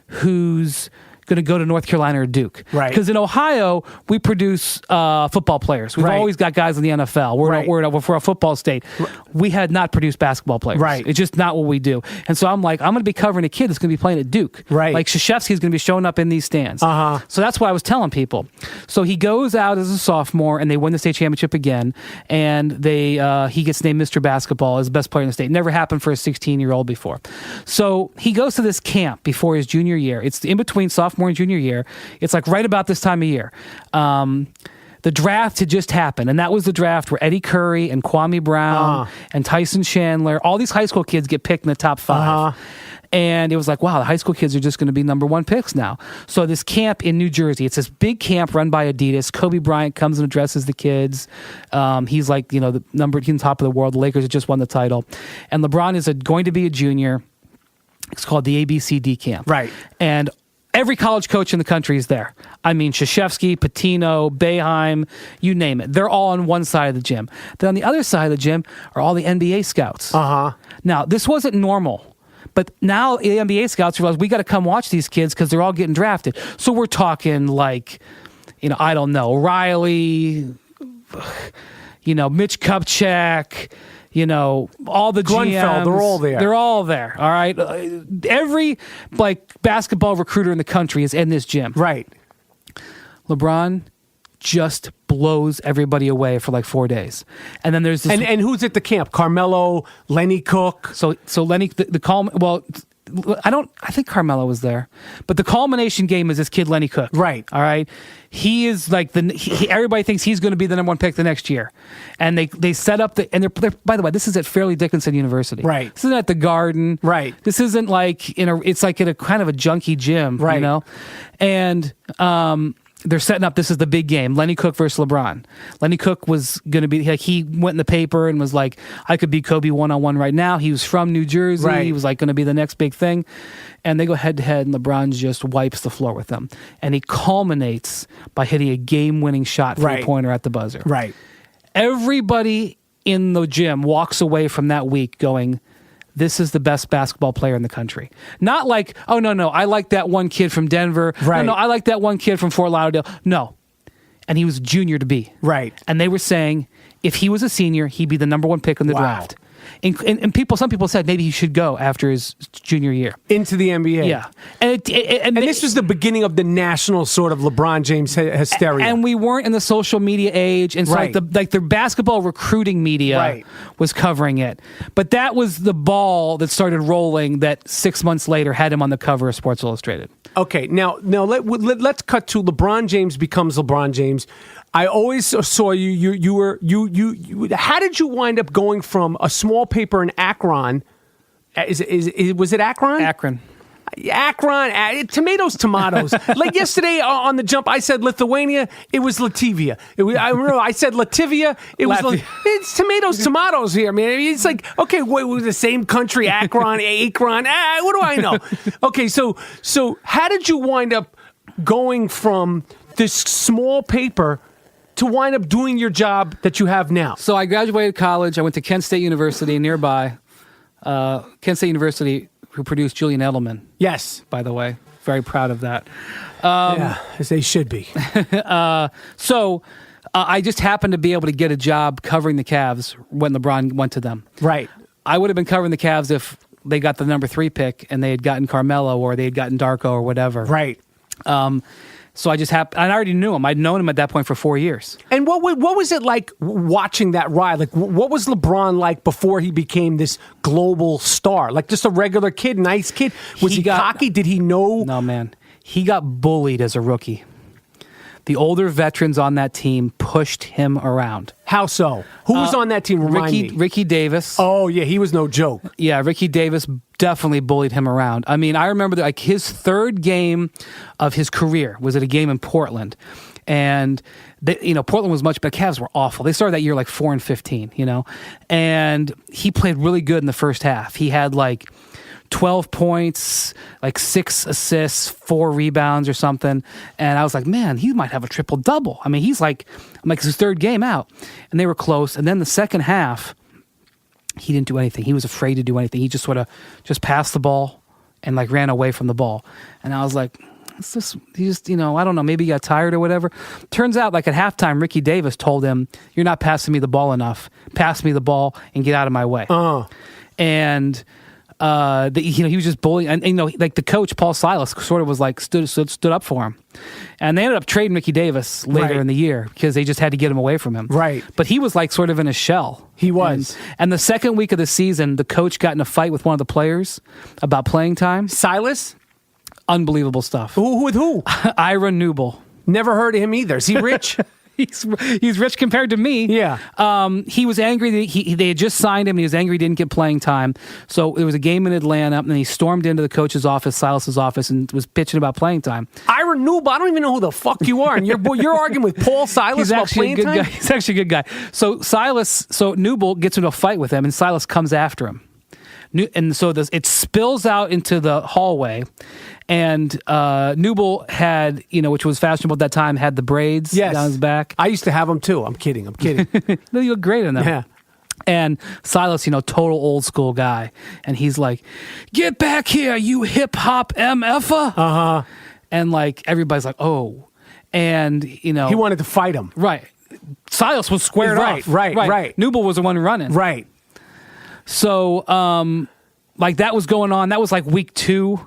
who's going to go to North Carolina or Duke. Right. Because in Ohio, we produce football players. We've always got guys in the NFL. We're a football state. We had not produced basketball players. Right. It's just not what we do. And so I'm like, I'm going to be covering a kid that's going to be playing at Duke. Right. Like Krzyzewski's going to be showing up in these stands. So that's why I was telling people. So he goes out as a sophomore, and they win the state championship again. And he gets named Mr. Basketball as the best player in the state. Never happened for a 16-year-old before. So he goes to this camp before his junior year. It's in between sophomore and junior year. It's like right about this time of year. The draft had just happened, and that was the draft where Eddie Curry and Kwame Brown and Tyson Chandler, all these high school kids get picked in the top 5. And it was like, wow, the high school kids are just going to be number 1 picks now. So this camp in New Jersey, it's this big camp run by Adidas. Kobe Bryant comes and addresses the kids. He's like, the he's on top of the world. The Lakers have just won the title. And LeBron is going to be a junior. It's called the ABCD camp. Right. And every college coach in the country is there. Krzyzewski, Pitino, Boeheim, you name it. They're all on one side of the gym. Then on the other side of the gym are all the NBA scouts. Now, this wasn't normal. But now the NBA scouts realize we got to come watch these kids because they're all getting drafted. So we're talking like, I don't know, Riley, Mitch Kupchak, all the Grunfeld, GMs. they're all there. They're all there, all right? Every, basketball recruiter in the country is in this gym. Right. LeBron just blows everybody away for 4 days. And then there's this... And who's at the camp? Carmelo, Lenny Cook. So Lenny, I think Carmelo was there. But the culmination game is this kid, Lenny Cook. Right. All right. He is everybody thinks he's going to be the number 1 pick the next year. And they set up and they're, by the way, this is at Fairleigh Dickinson University. Right. This isn't at the Garden. Right. This isn't it's like in a kind of a junky gym. Right. And, they're setting up, this is the big game, Lenny Cook versus LeBron. Lenny Cook was going to be, he went in the paper and was like, I could beat Kobe one-on-one right now. He was from New Jersey. Right. He was going to be the next big thing. And they go head-to-head, and LeBron just wipes the floor with them. And he culminates by hitting a game-winning shot, three-pointer at the buzzer. Right. Everybody in the gym walks away from that week going, this is the best basketball player in the country. Not like, oh, no, I like that one kid from Denver. Right. No, I like that one kid from Fort Lauderdale. No. And he was junior to be. Right. And they were saying if he was a senior, he'd be the number 1 pick in the draft. And some people said maybe he should go after his junior year. Into the NBA. Yeah. And this was the beginning of the national sort of LeBron James hysteria. And we weren't in the social media age. And so the basketball recruiting media was covering it. But that was the ball that started rolling that 6 months later had him on the cover of Sports Illustrated. Okay, now let's cut to LeBron James becomes LeBron James. I always saw you. How did you wind up going from a small paper in Akron? Was it Akron? Akron, tomatoes. Like yesterday on the jump, I said Lithuania. It was Latvia. I said Latvia. It's tomatoes here, man. It's like, okay, we're the same country, Akron. What do I know? Okay, so how did you wind up going from this small paper to wind up doing your job that you have now? So I graduated college. I went to Kent State University nearby. Kent State University, who produced Julian Edelman. Yes. By the way. Very proud of that. Yeah, as they should be. So I just happened to be able to get a job covering the Cavs when LeBron went to them. Right. I would have been covering the Cavs if they got the number 3 pick and they had gotten Carmelo or they had gotten Darko or whatever. Right. So I just happened, and I already knew him. I'd known him at that point for 4 years. And what was it like watching that ride? Like, what was LeBron like before he became this global star? Like, just a regular kid, nice kid? Was he cocky? Did he know? No, man. He got bullied as a rookie. The older veterans on that team pushed him around. How so? Who was on that team? Remind me. Ricky Davis. Oh, yeah, he was no joke. Yeah, Ricky Davis definitely bullied him around. I mean, I remember that, like, his third game of his career was at a game in Portland. And, Portland was much better. Cavs were awful. They started that year like 4-15, And he played really good in the first half. He had, like, 12 points, like 6 assists, 4 rebounds or something. And I was like, man, he might have a triple-double. I mean, he's like, it's his third game out. And they were close. And then the second half, he didn't do anything. He was afraid to do anything. He just sort of just passed the ball and like ran away from the ball. And I was like, he just, I don't know, maybe he got tired or whatever. Turns out, like at halftime, Ricky Davis told him, you're not passing me the ball enough. Pass me the ball and get out of my way. And he was just bullying, and like the coach Paul Silas sort of was like stood up for him, and they ended up trading Ricky Davis later in the year because they just had to get him away from him. Right, but he was like sort of in a shell. He was, and the second week of the season, the coach got in a fight with one of the players about playing time. Silas, unbelievable stuff. Who with who? Ira Newble. Never heard of him either. Is he rich? He's rich compared to me. Yeah. He was angry that they had just signed him, and he was angry he didn't get playing time. So it was a game in Atlanta, and then he stormed into the coach's office, Silas's office, and was pitching about playing time. Ira Newble, I don't even know who the fuck you are. And you're arguing with Paul Silas about playing time? Guy. He's actually a good guy. So Newble gets into a fight with him, and Silas comes after him. And so it spills out into the hallway, and Newble had, which was fashionable at that time, had the braids down his back. I used to have them too. I'm kidding. No, you look great in them. Yeah. And Silas, total old school guy, and he's like, "Get back here, you hip hop MFer!" And like everybody's like, "Oh," and he wanted to fight him. Right. Silas was squared off. Right. Newble was the one running. Right. So, like that was going on. That was like week 2.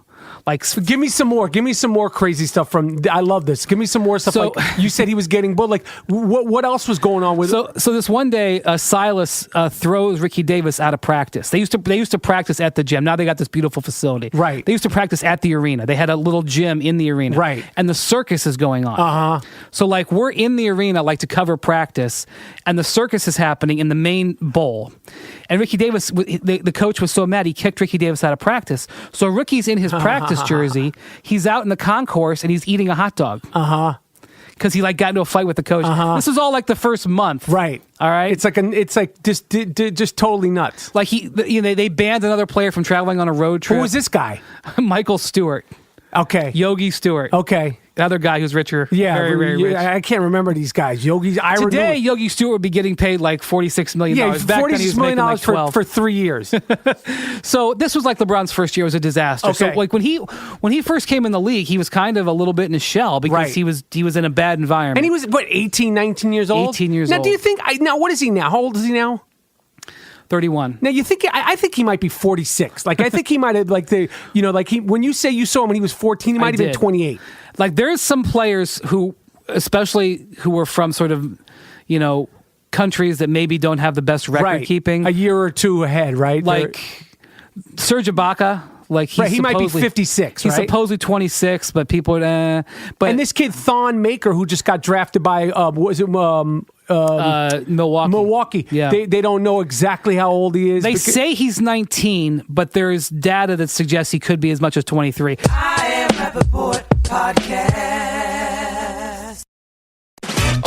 Like, give me some more crazy stuff from. I love this. Give me some more stuff. So, like you said, he was getting bullied. Like, what else was going on with? So this one day, Silas throws Ricky Davis out of practice. They used to practice at the gym. Now they got this beautiful facility. Right. They used to practice at the arena. They had a little gym in the arena. Right. And the circus is going on. So like we're in the arena like to cover practice, and the circus is happening in the main bowl. And Ricky Davis, the coach was so mad he kicked Ricky Davis out of practice. So Ricky's in his practice jersey. He's out in the concourse and he's eating a hot dog. Because he like got into a fight with the coach. This is all like the first month. Right. All right. It's like just totally nuts. Like they banned another player from traveling on a road trip. Who was this guy? Michael Stewart. Okay. Yogi Stewart. Okay. Another guy who's richer. Yeah, very, very rich. I can't remember these guys. Today, Yogi Stewart would be getting paid like $46 million. Yeah, $46 million like for 3 years. So this was like LeBron's first year. It was a disaster. Okay. So like when he first came in the league, he was kind of a little bit in his shell because he was in a bad environment. And he was 18, 19 years old? 18 years old. Now, do you think what is he now? How old is he now? 31. Now you think I think he might be 46. Like I think he might have when you say you saw him when he was 14, he might have been 28. Like there's some players who, especially who were from sort of, countries that maybe don't have the best record keeping. A year or two ahead, right? Like Serge Ibaka Like he might be 56. He's right? supposedly 26, but people would. But and this kid Thon Maker, who just got drafted by Milwaukee. Yeah. They don't know exactly how old he is. They say he's 19, but there's data that suggests he could be as much as 23. I am Rapaport Podcast.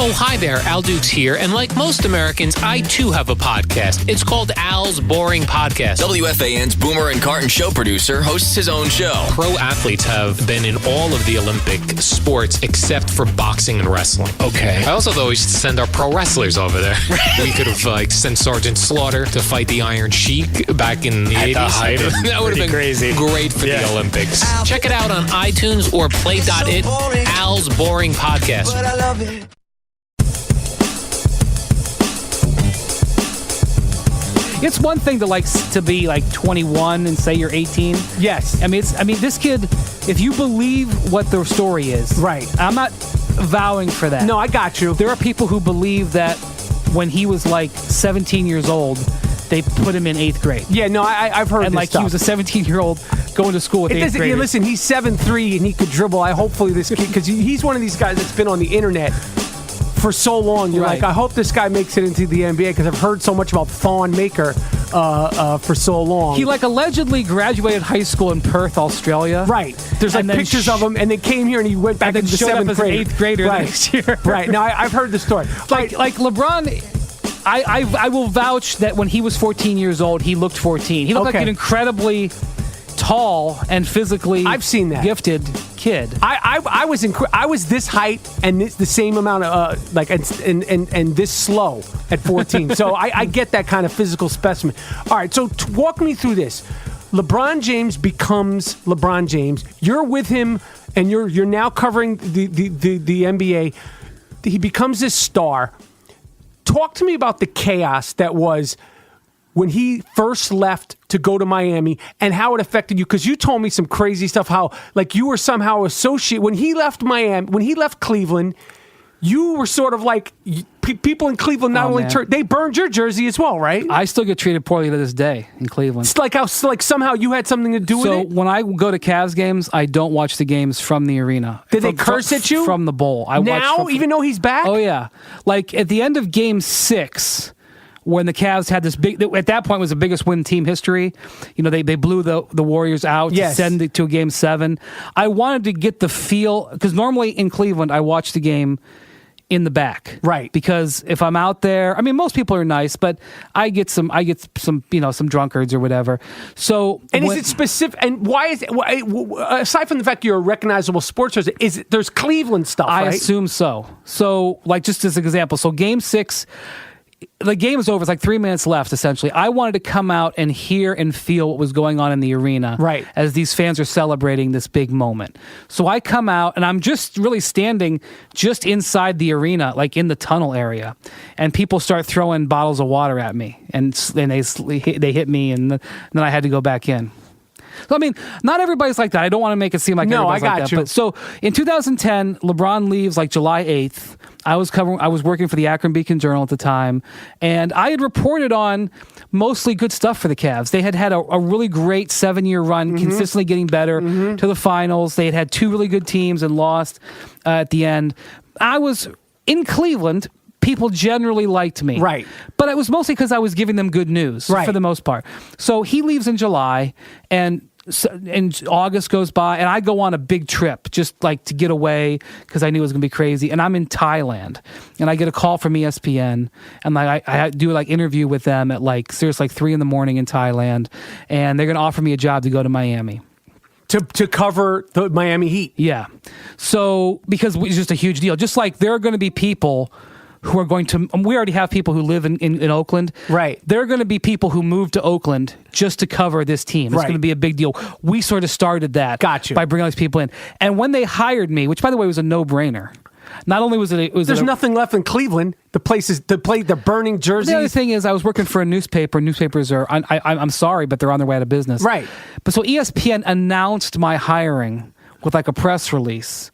Oh, hi there. Al Dukes here. And like most Americans, I too have a podcast. It's called Al's Boring Podcast. WFAN's Boomer and Carton show producer hosts his own show. Pro athletes have been in all of the Olympic sports except for boxing and wrestling. Okay. I also thought we should send our pro wrestlers over there. We could have sent Sergeant Slaughter to fight the Iron Sheik back in the 80s. That would have been crazy. Great for the Olympics. Check it out on iTunes or Play.it. Al's Boring Podcast. But I love it. It's one thing to be 21 and say you're 18. Yes. I mean, this kid, if you believe what the story is. Right. I'm not vouching for that. No, I got you. There are people who believe that when he was 17 years old, they put him in 8th grade. Yeah, no, I've heard and this stuff. He was a 17-year-old going to school with 8th graders. Listen, he's 7'3" and he could dribble. Hopefully this kid, because he's one of these guys that's been on the internet for so long. You're Right. I hope this guy makes it into the NBA because I've heard so much about Thon Maker for so long. He allegedly graduated high school in Perth, Australia. Right. There's pictures of him, and they came here and he went back into the showed up 7th as an grade. 8th grader the next year. Right. Now I've heard the story. Like LeBron, I will vouch that when he was 14 years old, he looked 14. He looked like an incredibly tall and physically I've seen that. gifted kid. I was this height and the same amount of and this slow at 14. So I get that kind of physical specimen. All right, so walk me through this. LeBron James becomes LeBron James. You're with him, and you're now covering the NBA. He becomes this star. Talk to me about the chaos that was when he first left to go to Miami and how it affected you, because you told me some crazy stuff, how you were somehow associated. When he left Cleveland, you were sort of people in Cleveland they burned your jersey as well, right? I still get treated poorly to this day in Cleveland. It's somehow you had something to do with it? So when I go to Cavs games, I don't watch the games from the arena. Did they curse at you? From the bowl. Even though he's back? Oh, yeah. At the end of Game 6, when the Cavs had this at that point was the biggest win in team history. They blew the Warriors out to send it to a Game 7. I wanted to get the feel, because normally in Cleveland, I watch the game in the back. Right. Because if I'm out there, most people are nice, but I get some some drunkards or whatever. So is it specific? And why is it, aside from the fact you're a recognizable sports person, there's Cleveland stuff, I right? assume so. So just as an example, so Game 6, the game is over. It's 3 minutes left, essentially. I wanted to come out and hear and feel what was going on in the arena, right, as these fans are celebrating this big moment. So I come out, and I'm just really standing just inside the arena, in the tunnel area, and people start throwing bottles of water at me, and they hit me, and then I had to go back in. So, not everybody's like that. I don't want to make it seem like everybody's like that. No, I got you. But so in 2010, LeBron leaves July 8th. I was working for the Akron Beacon Journal at the time, and I had reported on mostly good stuff for the Cavs. They had a really great 7-year run, consistently getting better to the finals. They had 2 really good teams and lost at the end. I was in Cleveland. People generally liked me. Right. But it was mostly because I was giving them good news for the most part. So he leaves in July, and August goes by, and I go on a big trip just to get away because I knew it was going to be crazy. And I'm in Thailand, and I get a call from ESPN, and I do interview with them at 3 in the morning in Thailand, and they're going to offer me a job to go to Miami. To cover the Miami Heat. Yeah. So, because it's just a huge deal. Just there are going to be people who are going to, we already have people who live in Oakland. Right. There are going to be people who move to Oakland just to cover this team. It's going to be a big deal. We sort of started that by bringing all these people in. And when they hired me, which by the way was a no-brainer, not only was it... There's nothing left in Cleveland. The place is... They're burning jerseys. The other thing is I was working for a newspaper. Newspapers are... I'm sorry, but they're on their way out of business. Right. But so ESPN announced my hiring with a press release,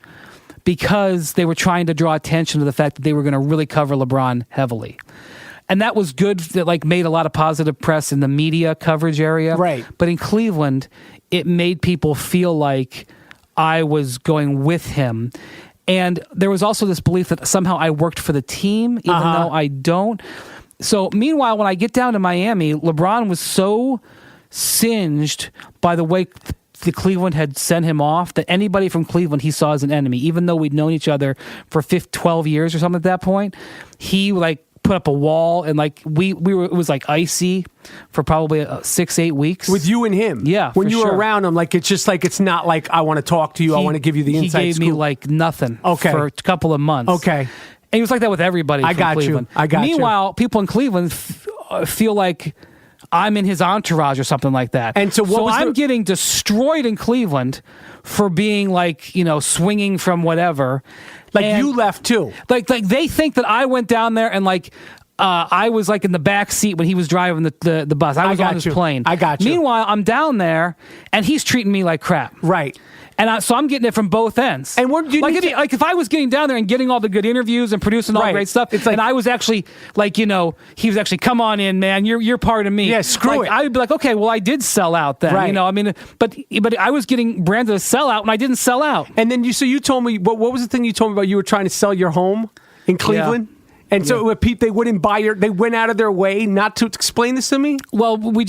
because they were trying to draw attention to the fact that they were going to really cover LeBron heavily. And that was good. That made a lot of positive press in the media coverage area. Right. But in Cleveland, it made people feel like I was going with him. And there was also this belief that somehow I worked for the team, even though I don't. So meanwhile, when I get down to Miami, LeBron was so singed by the way the Cleveland had sent him off that anybody from Cleveland he saw as an enemy, even though we'd known each other for 12 years or something at that point. He put up a wall, and we were, it was icy for probably 6-8 weeks with you and him. Yeah, when you were around him, it's just it's not like I want to talk to you. I want to give you the inside He gave scoop. me nothing. Okay. For a couple of months. Okay, and he was like that with everybody. I from got Cleveland. you. I got you. Meanwhile, people in Cleveland feel like I'm in his entourage or something like that. And so I'm getting destroyed in Cleveland for being swinging from whatever. You left too. Like they think that I went down there and I was in the back seat when he was driving the bus. I was on his plane. I got you. Meanwhile, I'm down there and he's treating me like crap. Right. And so I'm getting it from both ends. And what do you if I was getting down there and getting all the good interviews and producing all the great stuff, and I was actually he was actually, come on in, man, you're part of me. Yeah, screw it. I would be like, okay, well, I did sell out then. Right. But I was getting branded a sellout and I didn't sell out. And then you told me what was the thing you told me about? You were trying to sell your home in Cleveland. Yeah. And so they wouldn't buy they went out of their way not to explain this to me? Well, we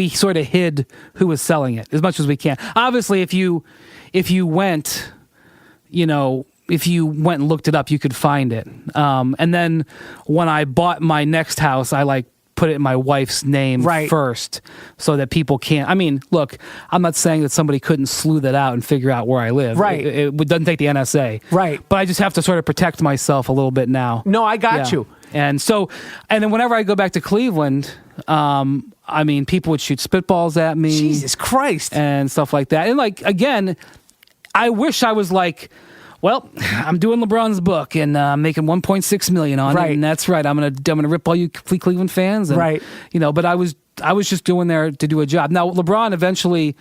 sort of hid who was selling it as much as we can. Obviously, if you went, if you went and looked it up, you could find it. And then when I bought my next house, I put it in my wife's name first so that people can't. I mean, look, I'm not saying that somebody couldn't sleuth that out and figure out where I live. Right. It doesn't take the NSA. Right. But I just have to sort of protect myself a little bit now. No, I got you. And then whenever I go back to Cleveland, people would shoot spitballs at me. Jesus Christ. And stuff like that. And again, I wish I was well, I'm doing LeBron's book and making $1.6 million on it, and that's right. I'm gonna rip all you Cleveland fans, and, But I was just doing there to do a job. Now LeBron eventually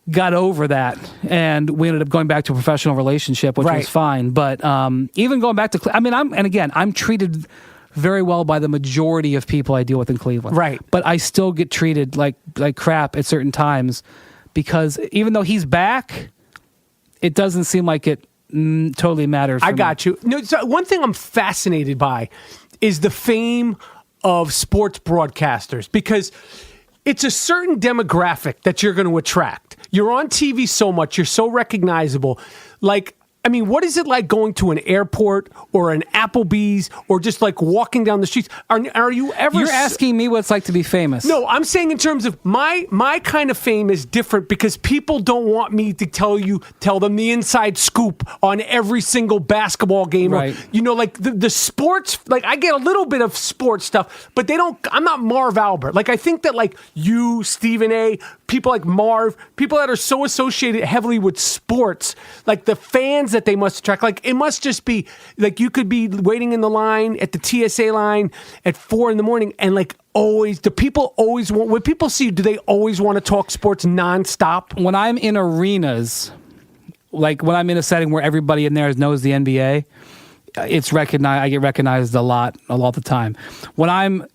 got over that, and we ended up going back to a professional relationship, which was fine. But even going back to, I'm treated very well by the majority of people I deal with in Cleveland. Right. But I still get treated like crap at certain times because even though he's back, it doesn't seem like it totally matters. I got you. No, so one thing I'm fascinated by is the fame of sports broadcasters, because it's a certain demographic that you're going to attract. You're on TV so much, you're so recognizable. What is it like going to an airport or an Applebee's or just walking down the streets? Are you ever... You're asking me what it's like to be famous. No, I'm saying in terms of my kind of fame is different because people don't want me to tell them the inside scoop on every single basketball game. Right. Or, the sports, I get a little bit of sports stuff, but I'm not Marv Albert. I think that you, Stephen A., people like Marv, people that are so associated heavily with sports, the fans that they must attract. It must just be you could be waiting in the line at the TSA line at 4 a.m. and always, do people always want, when people see you, do they always want to talk sports nonstop? When I'm in arenas, when I'm in a setting where everybody in there knows the NBA, it's recognized. I get recognized a lot of the time. When I'm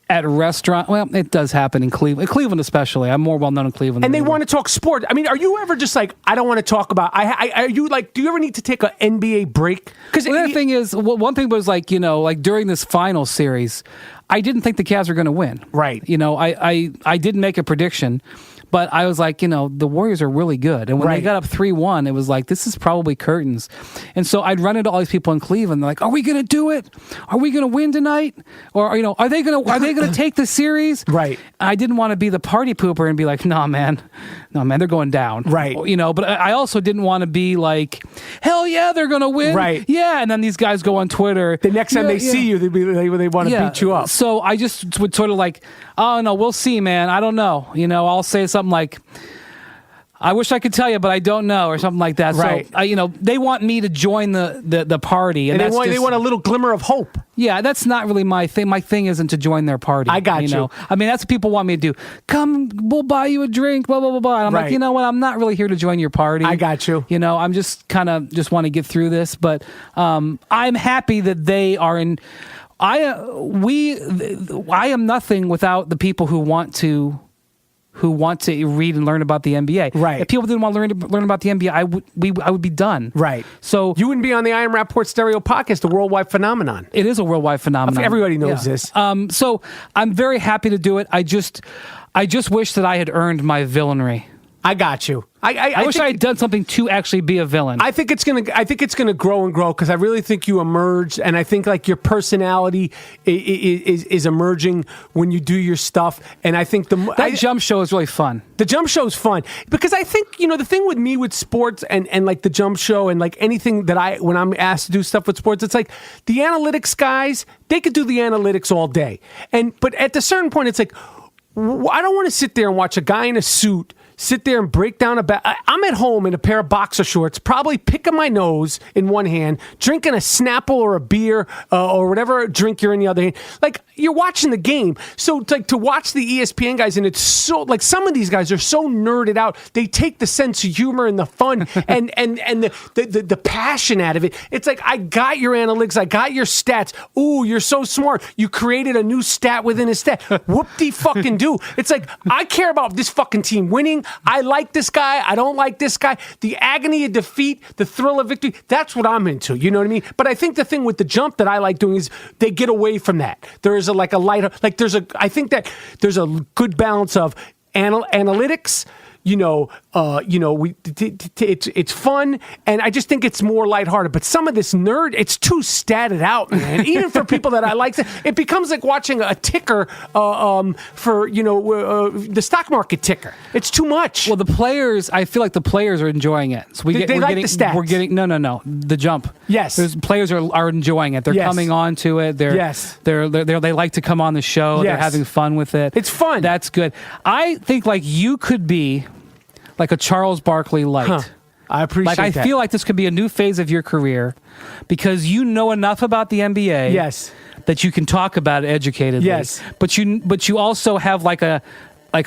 at restaurant, it does happen in Cleveland especially. I'm more well known in Cleveland. And they want to talk sport. Are you ever just I don't want to talk about? Are you do you ever need to take an NBA break? Because the other thing is, one thing was during this final series, I didn't think the Cavs were going to win. Right. I didn't make a prediction. But I was the Warriors are really good. And when they got up 3-1, it was this is probably curtains. And so I'd run into all these people in Cleveland. They're are we going to do it? Are we going to win tonight? Or, are they going to take the series? Right. I didn't want to be the party pooper and be no, man, they're going down. Right. But I also didn't want to be hell yeah, they're going to win. Right. Yeah. And then these guys go on Twitter. The next time they see you, they want to beat you up. So I just would sort of oh, no, we'll see, man. I don't know. I'll say something I wish I could tell you, but I don't know, or something like that. Right. So, they want me to join the party. And they want a little glimmer of hope. Yeah, that's not really my thing. My thing isn't to join their party. I got you. That's what people want me to do. Come, we'll buy you a drink, blah, blah, blah, blah. And I'm you know what? I'm not really here to join your party. I got you. I'm just kind of just want to get through this. But I'm happy that they are in... I am nothing without the people who want to who want to read and learn about the NBA. Right. If people didn't want to learn about the NBA, I would be done. Right. So you wouldn't be on the I Am Rapaport Stereo podcast, a worldwide phenomenon. It is a worldwide phenomenon. Everybody knows this. So I'm very happy to do it. I just wish that I had earned my villainry. I got you. I wish I had done something to actually be a villain. I think it's gonna grow and grow because I really think you emerged, and I think like your personality is emerging when you do your stuff. And I think that jump show is really fun. The jump show is fun because I think the thing with me with sports and like the jump show and like anything that when I'm asked to do stuff with sports, it's like the analytics guys, they could do the analytics all day, but at a certain point, it's like I don't want to sit there and watch a guy in a suit sit there and break down I'm at home in a pair of boxer shorts, probably picking my nose in one hand, drinking a Snapple or a beer or whatever drink you're in the other hand. Like, you're watching the game. So, like, to watch the ESPN guys, and it's so, like, some of these guys are so nerded out. They take the sense of humor and the fun and the passion out of it. It's like, I got your analytics. I got your stats. Ooh, you're so smart. You created a new stat within a stat. Whoop-de-fucking-do. It's like, I care about this fucking team winning. I like this guy. I don't like this guy. The agony of defeat, the thrill of victory, that's what I'm into. You know what I mean? But I think the thing with the jump that I like doing is they get away from that. There is I think that there's a good balance of analytics, it's fun, and I just think it's more lighthearted. But some of this nerd, it's too statted out, man. Even for people that I like, it becomes like watching a ticker for the stock market ticker. It's too much. Well, I feel like the players are enjoying it. So they like the stats. We're getting the jump. Yes, players are enjoying it. They're coming on to it. They like to come on the show. Yes. They're having fun with it. It's fun. That's good. I think like you could be like a Charles Barkley light. Huh. I appreciate that. I feel like this could be a new phase of your career because you know enough about the NBA. Yes. That you can talk about it educatedly. Yes. But you also have like a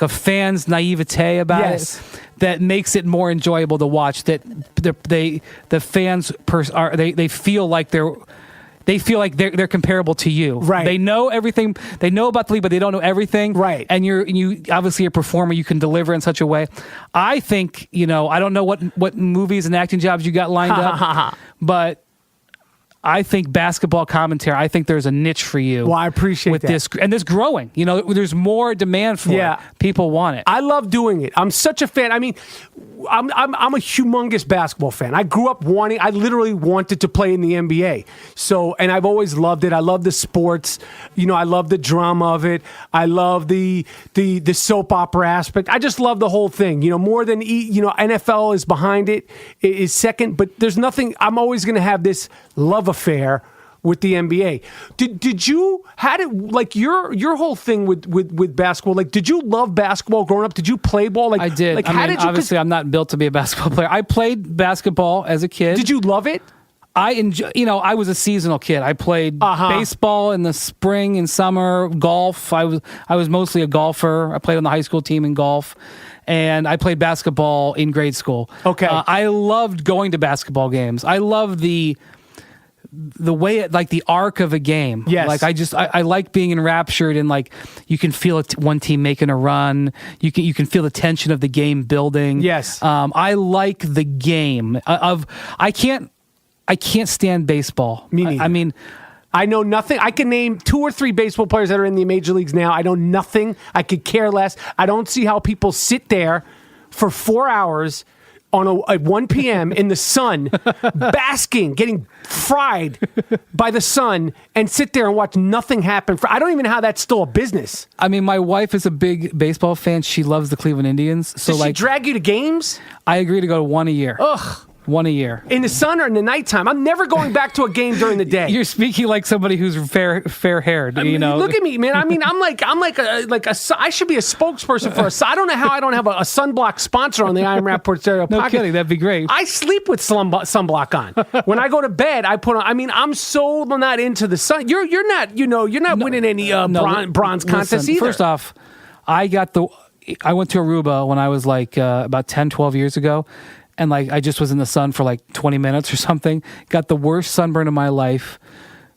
fan's naivete about it that makes it more enjoyable to watch. That the fans feel like they're comparable to you. Right. They know everything. They know about the league, but they don't know everything. Right. And you obviously a performer. You can deliver in such a way. I think I don't know what movies and acting jobs you got lined up, but I think basketball commentary, I think there's a niche for you. Well, I appreciate with that. this, and this growing. There's more demand for it. People want it. I love doing it. I'm such a fan. I mean, I'm a humongous basketball fan. I grew up I literally wanted to play in the NBA. So, and I've always loved it. I love the sports. I love the drama of it. I love the soap opera aspect. I just love the whole thing. More than NFL is behind it, is second. But there's nothing. I'm always going to have this love affair with the NBA. Did you your whole thing with basketball? Like, did you love basketball growing up? Did you play ball? Like, I did. Like, obviously, I'm not built to be a basketball player. I played basketball as a kid. Did you love it? I enjoy. I was a seasonal kid. I played baseball in the spring and summer. Golf. I was mostly a golfer. I played on the high school team in golf. And I played basketball in grade school. Okay. I loved going to basketball games. I loved the way it, like the arc of a game. Yes. Like I like being enraptured and like you can feel one team making a run. You can feel the tension of the game building. Yes. I like the game I can't stand baseball. Me neither. I mean, I know nothing. I can name 2 or 3 baseball players that are in the major leagues now. I know nothing. I could care less. I don't see how people sit there for 4 hours at 1 p.m. in the sun, basking, getting fried by the sun, and sit there and watch nothing happen. I don't even know how that's still a business. I mean, my wife is a big baseball fan. She loves the Cleveland Indians. So Does she drag you to games? I agree to go to 1 a year. Ugh. 1 a year. In the sun or in the nighttime? I'm never going back to a game during the day. You're speaking like somebody who's fair-haired. Look at me, man. I mean, I'm like I should be a spokesperson for I don't know how I don't have a sunblock sponsor on the I Am Rapaport Stereo podcast. No kidding, that'd be great. I sleep with sunblock on. When I go to bed, I put on. I mean, I'm so not into the sun. You're not winning any bronze contests either. First off, I went to Aruba when I was like about 10, 12 years ago. And like I just was in the sun for like 20 minutes or something. Got the worst sunburn of my life.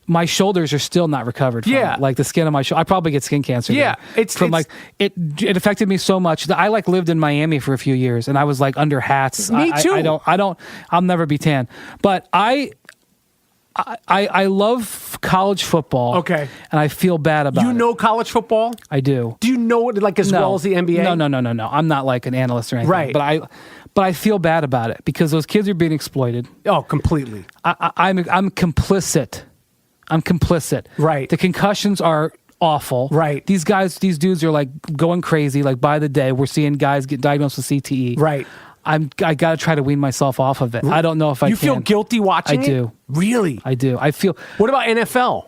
my shoulders are still not recovered from it. Like the skin on my shoulder. I probably get skin cancer. Yeah. It affected me so much that I lived in Miami for a few years and I was under hats. Me too. I'll never be tan. But I love college football. Okay. And I feel bad about it. You know college football? I do. Do you know it as well as the NBA? No. I'm not like an analyst or anything. Right. But I feel bad about it because those kids are being exploited. Oh, completely. I'm complicit. I'm complicit. Right. The concussions are awful. Right. These dudes are going crazy. By the day, we're seeing guys get diagnosed with CTE. Right. I got to try to wean myself off of it. I don't know if I can. You feel guilty watching it? I do. Really? I do. What about NFL?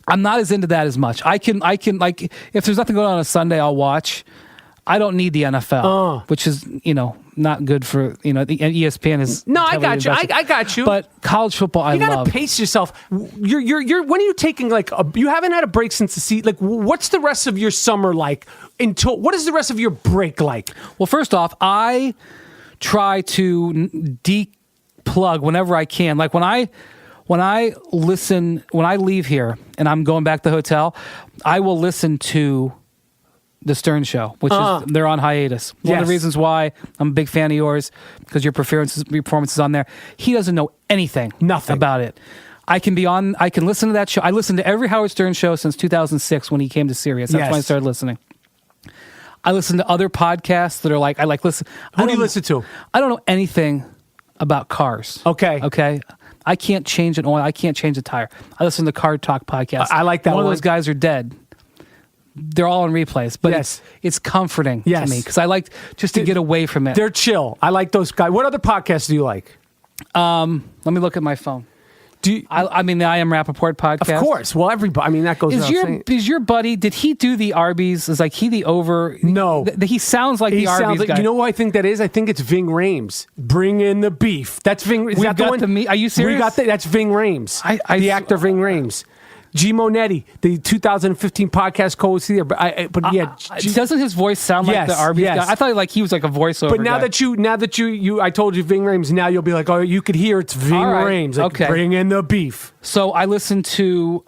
I'm not as into that as much. I can if there's nothing going on Sunday, I'll watch. I don't need the NFL, which is, not good for, the ESPN is. No, I got you. I got you. But college football, I love. You got to pace yourself. You're when are you taking you haven't had a break since the season. What's the rest of your summer like what is the rest of your break like? Well, first off, I try to deplug whenever I can. When I leave here and I'm going back to the hotel, I will listen to the Stern Show, which is they're on hiatus. One of the reasons why I'm a big fan of yours, because your performance is on there. He doesn't know anything about it. I can listen to that show. I listened to every Howard Stern show since 2006 when he came to Sirius. That's when I started listening. I listen to other podcasts that are listen. Who do you listen to? I don't know anything about cars. Okay. I can't change an oil. I can't change a tire. I listen to Car Talk podcast. I like that one. One of those guys are dead. They're all on replays, but it's comforting to me because I like just to get away from it. They're chill. I like those guys. What other podcasts do you like? Let me look at my phone. The I Am Rapaport podcast. Of course. Well, everybody. That goes. Is your buddy? Did he do the Arby's? Is he the over? No. He sounds like the Arby's guy. You know who I think that is? I think it's Ving Rhames. Bring in the beef. That's Ving. Is that the one? Are you serious? We got that's Ving Rhames. The actor Ving Rhames. G. Monetti, the 2015 podcast co-host here, doesn't his voice sound like the Arby's guy? I thought he was like a voiceover. But now that you, I told you Ving Rhames. Now you'll be like, oh, you could hear it's Ving Rhames. Okay, bring in the beef. So I listen to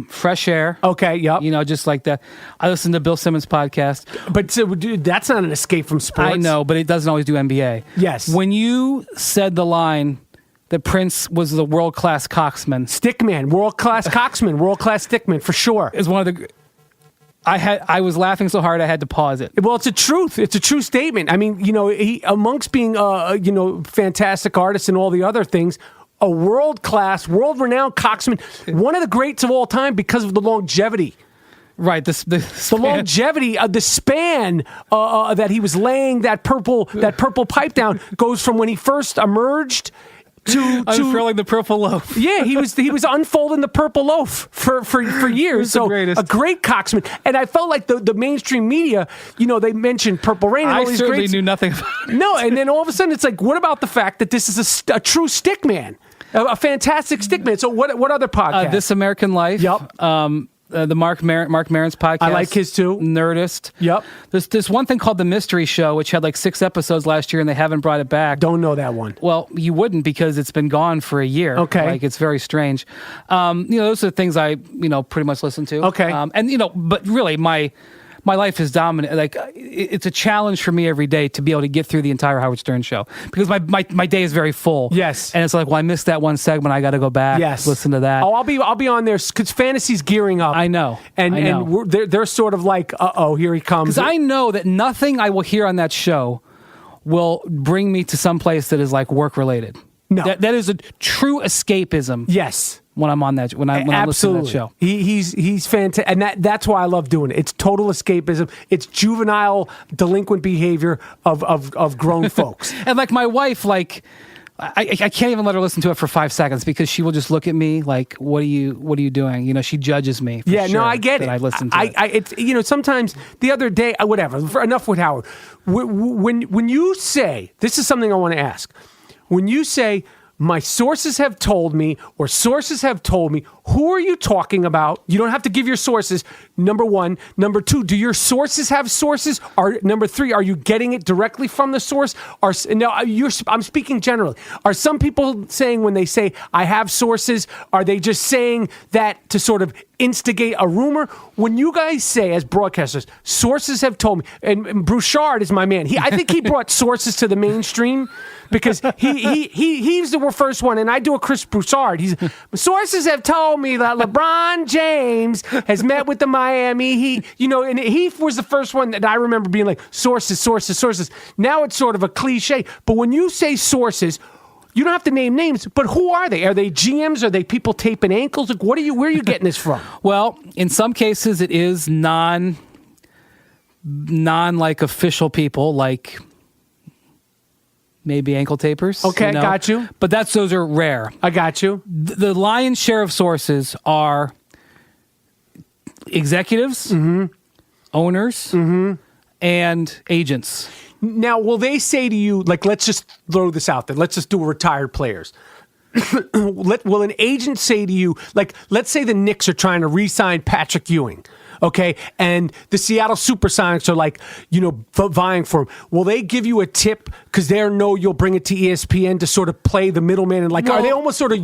Fresh Air. Okay, yep. Just like that. I listen to Bill Simmons' podcast. But dude, that's not an escape from sports. I know, but it doesn't always do NBA. Yes. When you said the line that Prince was the world-class coxman. Stickman, world-class coxman, world-class stickman, for sure. Is one of the... I was laughing so hard I had to pause it. Well, it's a truth. It's a true statement. He amongst being fantastic artist and all the other things, a world-class, world-renowned coxman, one of the greats of all time because of the longevity. Right, the longevity, the span that he was laying that purple pipe down goes from when he first emerged to unfurling the purple loaf. Yeah, he was unfolding the purple loaf for years. So a great coxman. And I felt like the mainstream media, they mentioned Purple Rain and all these certainly greats. Knew nothing about it. No, and then all of a sudden it's like, what about the fact that this is a true stickman, a fantastic stickman? So what other podcast? This American Life. Yep. The Mark Maron's podcast. I like his too. Nerdist. Yep. There's one thing called The Mystery Show, which had 6 episodes last year, and they haven't brought it back. Don't know that one. Well, you wouldn't because it's been gone for a year. Okay. It's very strange. Those are the things I, pretty much listen to. Okay. But really, my life is dominant. It's a challenge for me every day to be able to get through the entire Howard Stern show because my day is very full. Yes. And it's I missed that one segment. I got to go back. Yes. Listen to that. Oh, I'll be on there because fantasy's gearing up. I know. And they're sort of like, uh-oh, here he comes. Because I know that nothing I will hear on that show will bring me to some place that is work related. No. That is a true escapism. Yes. When I'm on that, when I listen to that show, he's fantastic, and that's why I love doing it. It's total escapism. It's juvenile delinquent behavior of grown folks. And my wife, I can't even let her listen to it for 5 seconds because she will just look at me like, "What are you doing?" She judges me. For sure no, I get it. I listen to it. It's sometimes the other day, whatever. Enough with Howard. When you say this is something I want to ask, when you say my sources have told me, or sources have told me. Who are you talking about? You don't have to give your sources, number one. Number two, do your sources have sources? Number three, are you getting it directly from the source? I'm speaking generally. Are some people saying when they say, I have sources, are they just saying that to sort of instigate a rumor? When you guys say, as broadcasters, sources have told me, and Broussard is my man. I think he brought sources to the mainstream because he's the first one, and I do a Chris Broussard. Sources have told me that LeBron James has met with the Miami. And he was the first one that I remember being like, sources. Now it's sort of a cliche, but when you say sources, you don't have to name names, but who are they? Are they GMs? Are they people taping ankles? Like, where are you getting this from? Well, in some cases, it is non like official people, like maybe ankle tapers. Okay, got you. But those are rare. I got you. The lion's share of sources are executives, owners, and agents. Now, will they say to you, like, let's just throw this out there. Let's just do retired players. Will an agent say to you, like, let's say the Knicks are trying to re-sign Patrick Ewing, okay, and the Seattle Supersonics are like, vying for him. Will they give you a tip because they know you'll bring it to ESPN to sort of play the middleman? And are they almost sort of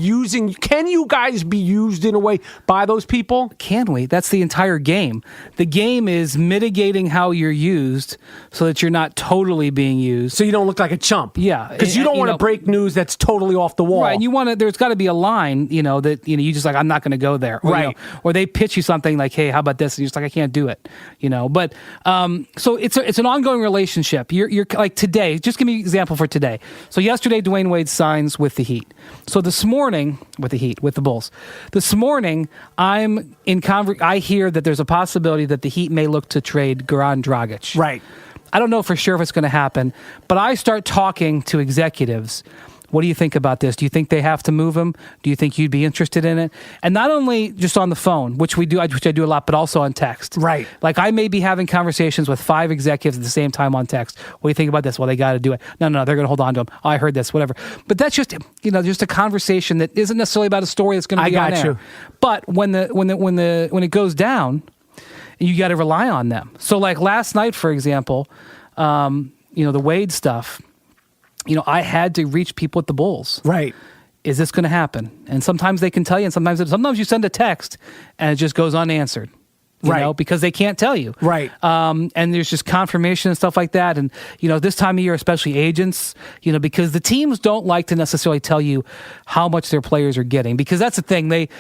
can you guys be used in a way by those people? Can we? That's the entire game. The game is mitigating how you're used so that you're not totally being used. So you don't look like a chump. Yeah. Because you don't want to break news that's totally off the wall. Right. And there's got to be a line, that, you just like, I'm not going to go there. Or, right. Or they pitch you something like, hey, how about this? And you're just like, I can't do it. But so it's an ongoing relationship. You're like today, just give me an example for today. So yesterday, Dwayne Wade signs with the Heat. So this morning, with the Bulls. This morning, I'm in I hear that there's a possibility that the Heat may look to trade Goran Dragic. Right. I don't know for sure if it's going to happen, but I start talking to executives. What do you think about this? Do you think they have to move him? Do you think you'd be interested in it? And not only just on the phone, which I do a lot, but also on text. Right. Like I may be having conversations with 5 executives at the same time on text. What do you think about this? Well, they got to do it. No, they're going to hold on to him. Oh, I heard this, whatever. But that's just just a conversation that isn't necessarily about a story that's going to be on air. I got you. But when it goes down, you got to rely on them. So like last night, for example, the Wade stuff. I had to reach people at the Bulls. Right. Is this going to happen? And sometimes they can tell you, and sometimes you send a text and it just goes unanswered. Right. Because they can't tell you. Right. And there's just confirmation and stuff like that. And, this time of year, especially agents, because the teams don't like to necessarily tell you how much their players are getting. Because that's the thing. They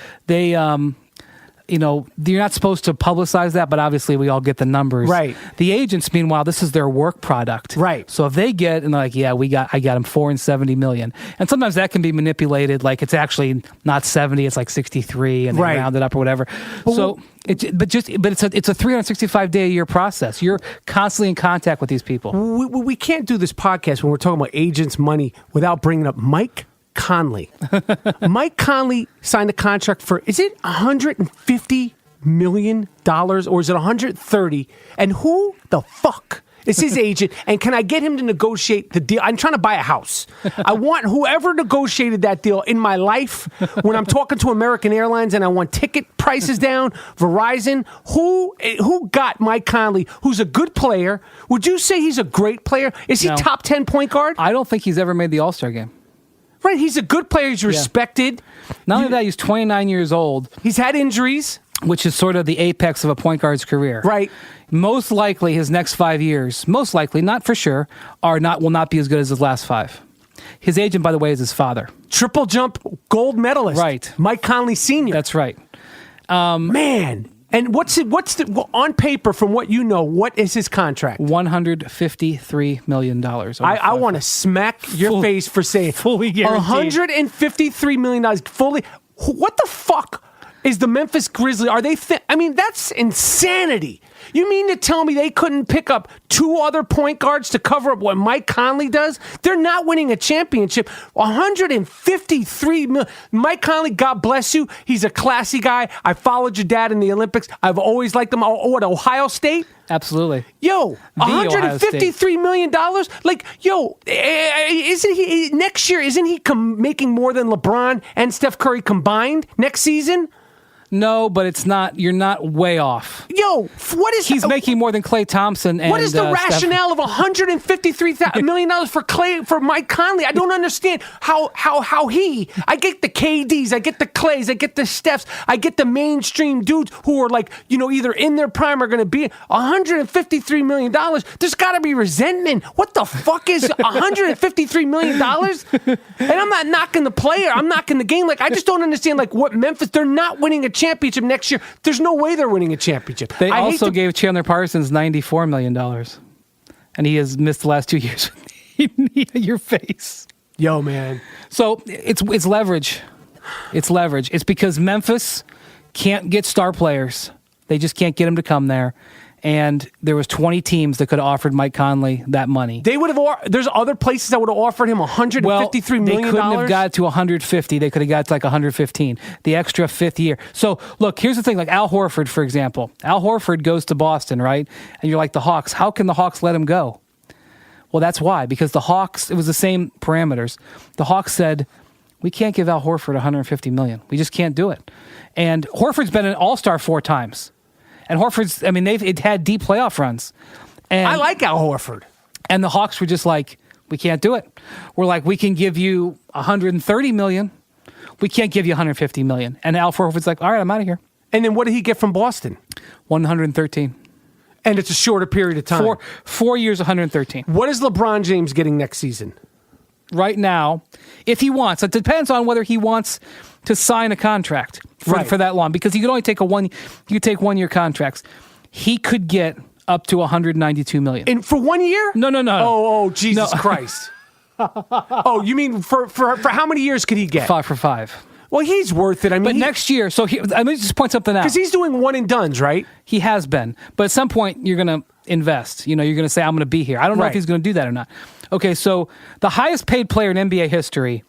you're not supposed to publicize that, but obviously we all get the numbers. Right. The agents, meanwhile, this is their work product. Right. So if they get, and they're like, yeah, I got them $470 million. And sometimes that can be manipulated, like it's actually not 70, it's like 63, and they round it up or whatever. So it's a 365-day-a-year process. You're constantly in contact with these people. We can't do this podcast when we're talking about agents' money without bringing up Mike Conley. Mike Conley signed a contract for, is it $150 million or is it 130? And who the fuck is his agent? And can I get him to negotiate the deal? I'm trying to buy a house. I want whoever negotiated that deal in my life when I'm talking to American Airlines and I want ticket prices down, Verizon, who got Mike Conley, who's a good player? Would you say he's a great player? Is he top 10 point guard? I don't think he's ever made the All-Star game. Right, he's a good player. He's respected. Not only that, he's 29 years old. He's had injuries. Which is sort of the apex of a point guard's career. Right. Most likely, his next 5 years, most likely, not for sure, will not be as good as his last 5. His agent, by the way, is his father. Triple jump gold medalist. Right. Mike Conley Sr. That's right. Man. And what's on paper, from what you know, what is his contract? $153 million. I want to smack your face for saying fully guaranteed. $153 million fully. What the fuck is the Memphis Grizzlies? Are they? That's insanity. You mean to tell me they couldn't pick up 2 other point guards to cover up what Mike Conley does? They're not winning a championship. 153 million. Mike Conley, God bless you. He's a classy guy. I followed your dad in the Olympics. I've always liked him. What, Ohio State? Absolutely. Yo, $153 million? Like, yo, isn't he next year? Isn't he making more than LeBron and Steph Curry combined next season? No, but it's not. You're not way off. Yo, what is he's making more than Klay Thompson? And, what is the rationale of $153 million for Mike Conley? I don't understand how I get the KDs, I get the Clays, I get the Stephs, I get the mainstream dudes who are like, either in their prime or going to be $153 million. There's got to be resentment. What the fuck is $153 million? And I'm not knocking the player. I'm knocking the game. Like, I just don't understand. Like, what Memphis? They're not winning a championship next year. There's no way they're winning a championship. They also gave Chandler Parsons $94 million, and he has missed the last 2 years. Your face, yo, man. So it's leverage. It's leverage. It's because Memphis can't get star players. They just can't get them to come there. And there was 20 teams that could have offered Mike Conley that money. They would have. There's other places that would have offered him $153 million. They couldn't have got to 150. They could have got to like 115. The extra 5th year. So look, here's the thing. Like Al Horford, for example. Al Horford goes to Boston, right? And you're like, the Hawks. How can the Hawks let him go? Well, that's why. Because the Hawks. It was the same parameters. The Hawks said, we can't give Al Horford $150 million. We just can't do it. And Horford's been an All-Star 4 times. And Horford's, they've had deep playoff runs. And I like Al Horford. And the Hawks were just like, we can't do it. We're like, we can give you $130 million. We can't give you $150 million. And Al Horford's like, all right, I'm out of here. And then what did he get from Boston? 113. And it's a shorter period of time. 4 years, 113. What is LeBron James getting next season? Right now, if he wants, it depends on whether he wants to sign a contract for that long, because he could only take you could take 1 year contracts. He could get up to $192 million. And for 1 year? No. Oh, Jesus Christ. Oh, you mean for how many years could he get? 5 for 5. Well, he's worth it. But next year, let me just point something out. Because he's doing one and dones, right? He has been. But at some point, you're going to invest. You're going to say, I'm going to be here. I don't know if he's going to do that or not. Okay, so the highest paid player in NBA history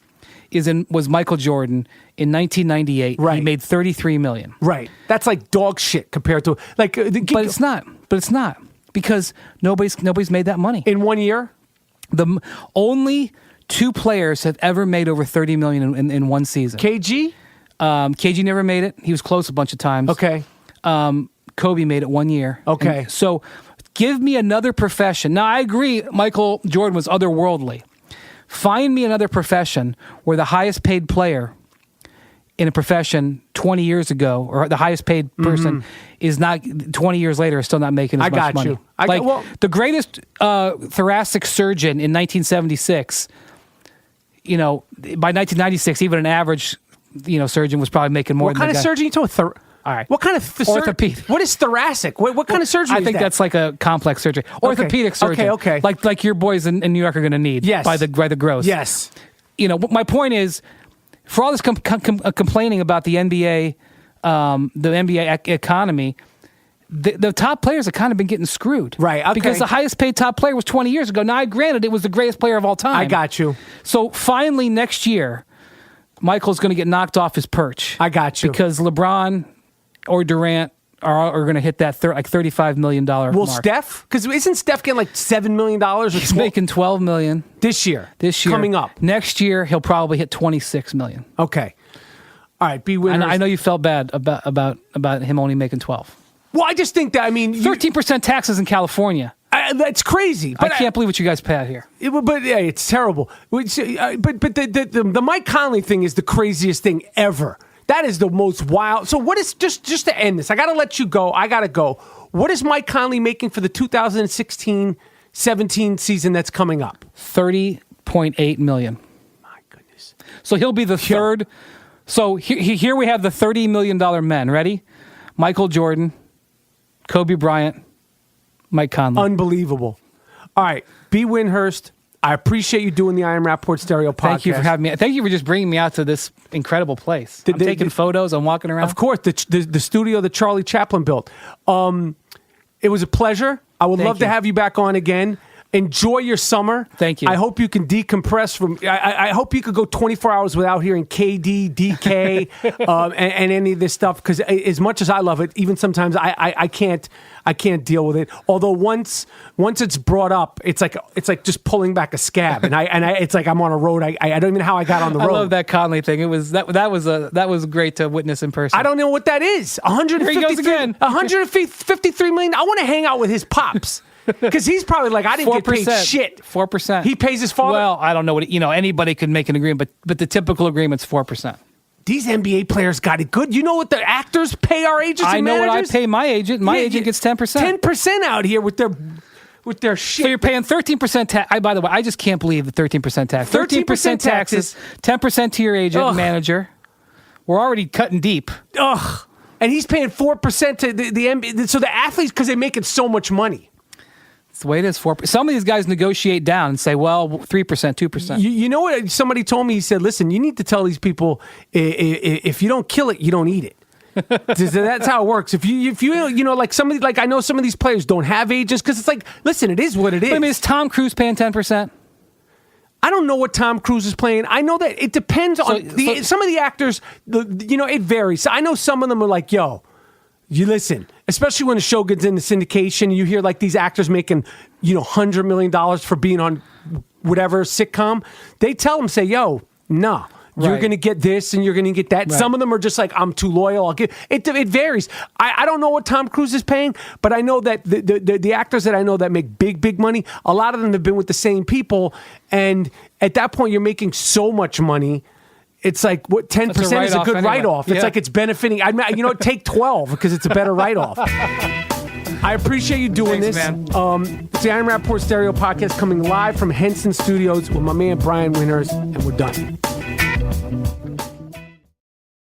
was Michael Jordan in 1998. Right. He made $33 million. Right. That's like dog shit compared to like. But it's not. Because nobody's made that money in 1 year. The only 2 players have ever made over $30 million in one season. KG. KG never made it. He was close a bunch of times. Okay. Kobe made it 1 year. Okay. And so give me another profession. Now, I agree Michael Jordan was otherworldly. Find me another profession where the highest paid player in a profession 20 years ago, or the highest paid person is not 20 years later is still not making as much money. The greatest thoracic surgeon in 1976, by 1996, even an average, surgeon was probably making more. What kind of surgeon you talking? All right. What kind of orthopedic? What is thoracic? What kind of surgery? I think that's like a complex surgery. Orthopedic surgeon. Okay. Like your boys in New York are going to need. Yes. By the gross. Yes. My point is, for all this complaining about the NBA, the NBA economy, the top players have kind of been getting screwed. Right. Okay. Because the highest paid top player was 20 years ago. Now, granted, it was the greatest player of all time. I got you. So finally, next year, Michael's going to get knocked off his perch. I got you. Because LeBron or Durant are going to hit that $35 million mark. Will Steph? Because isn't Steph getting like $7 million? He's making $12 million this year. Coming up. Next year, he'll probably hit $26 million. Okay. All right. B. Windhorst. I know you felt bad about him only making 12. Well, I just think that 13% taxes in California. That's crazy. But I can't believe what you guys pay out here. But yeah, it's terrible. But the Mike Conley thing is the craziest thing ever. That is the most wild. So what is, just to end this, I got to let you go. I got to go. What is Mike Conley making for the 2016-17 season that's coming up? $30.8 million. My goodness. So he'll be the third. So here we have the $30 million men. Ready? Michael Jordan, Kobe Bryant, Mike Conley. Unbelievable. All right. B. Windhorst, I appreciate you doing the I Am Rapaport Stereo podcast. Thank you for having me. Thank you for just bringing me out to this incredible place. I'm taking photos. I'm walking around. Of course, the studio that Charlie Chaplin built. It was a pleasure. I would love to have you back on again. Enjoy your summer. Thank you. I hope you can decompress from. I hope you could go 24 hours without hearing KD, DK, and any of this stuff. Because as much as I love it, even sometimes I can't deal with it. Although once it's brought up, it's like just pulling back a scab, and it's like I'm on a road. I don't even know how I got on the road. I love that Conley thing. It was that was great to witness in person. I don't know what that is. 153 million. I want to hang out with his pops. Because he's probably like, I didn't get paid shit. 4%. He pays his father? Well, I don't know what anybody could make an agreement, but the typical agreement's 4%. These NBA players got it good. You know what the actors pay our agents and managers? I know what I pay my agent. My agent gets 10%. 10% out here with their shit. So you're paying 13% tax. By the way, I just can't believe the 13% tax. 13% taxes, 10% to your agent and manager. We're already cutting deep. Ugh. And he's paying 4% to the NBA. So the athletes, because they're making so much money. It's the way it is. 4%. Some of these guys negotiate down and say, well, 3%, 2%. You know what? Somebody told me, he said, listen, you need to tell these people, if you don't kill it, you don't eat it. That's how it works. If you like somebody, like I know some of these players don't have agents because it's like, listen, it is what it is. I mean, is Tom Cruise paying 10%? I don't know what Tom Cruise is playing. I know that it depends on some of the actors. It varies. I know some of them are like, yo, you listen, especially when the show gets into syndication, you hear like these actors making, $100 million for being on whatever sitcom. They tell them, say, yo, no. You're going to get this and you're going to get that. Right. Some of them are just like, I'm too loyal. I'll give it. It varies. I don't know what Tom Cruise is paying, but I know that the actors that I know that make big money, a lot of them have been with the same people. And at that point, you're making so much money. It's like, what, 10% is a good write-off. It's like it's benefiting. Take 12 because it's a better write-off. I appreciate you doing this. Man. It's the Iron Rapaport Stereo Podcast coming live from Henson Studios with my man Brian Windhorst, and we're done.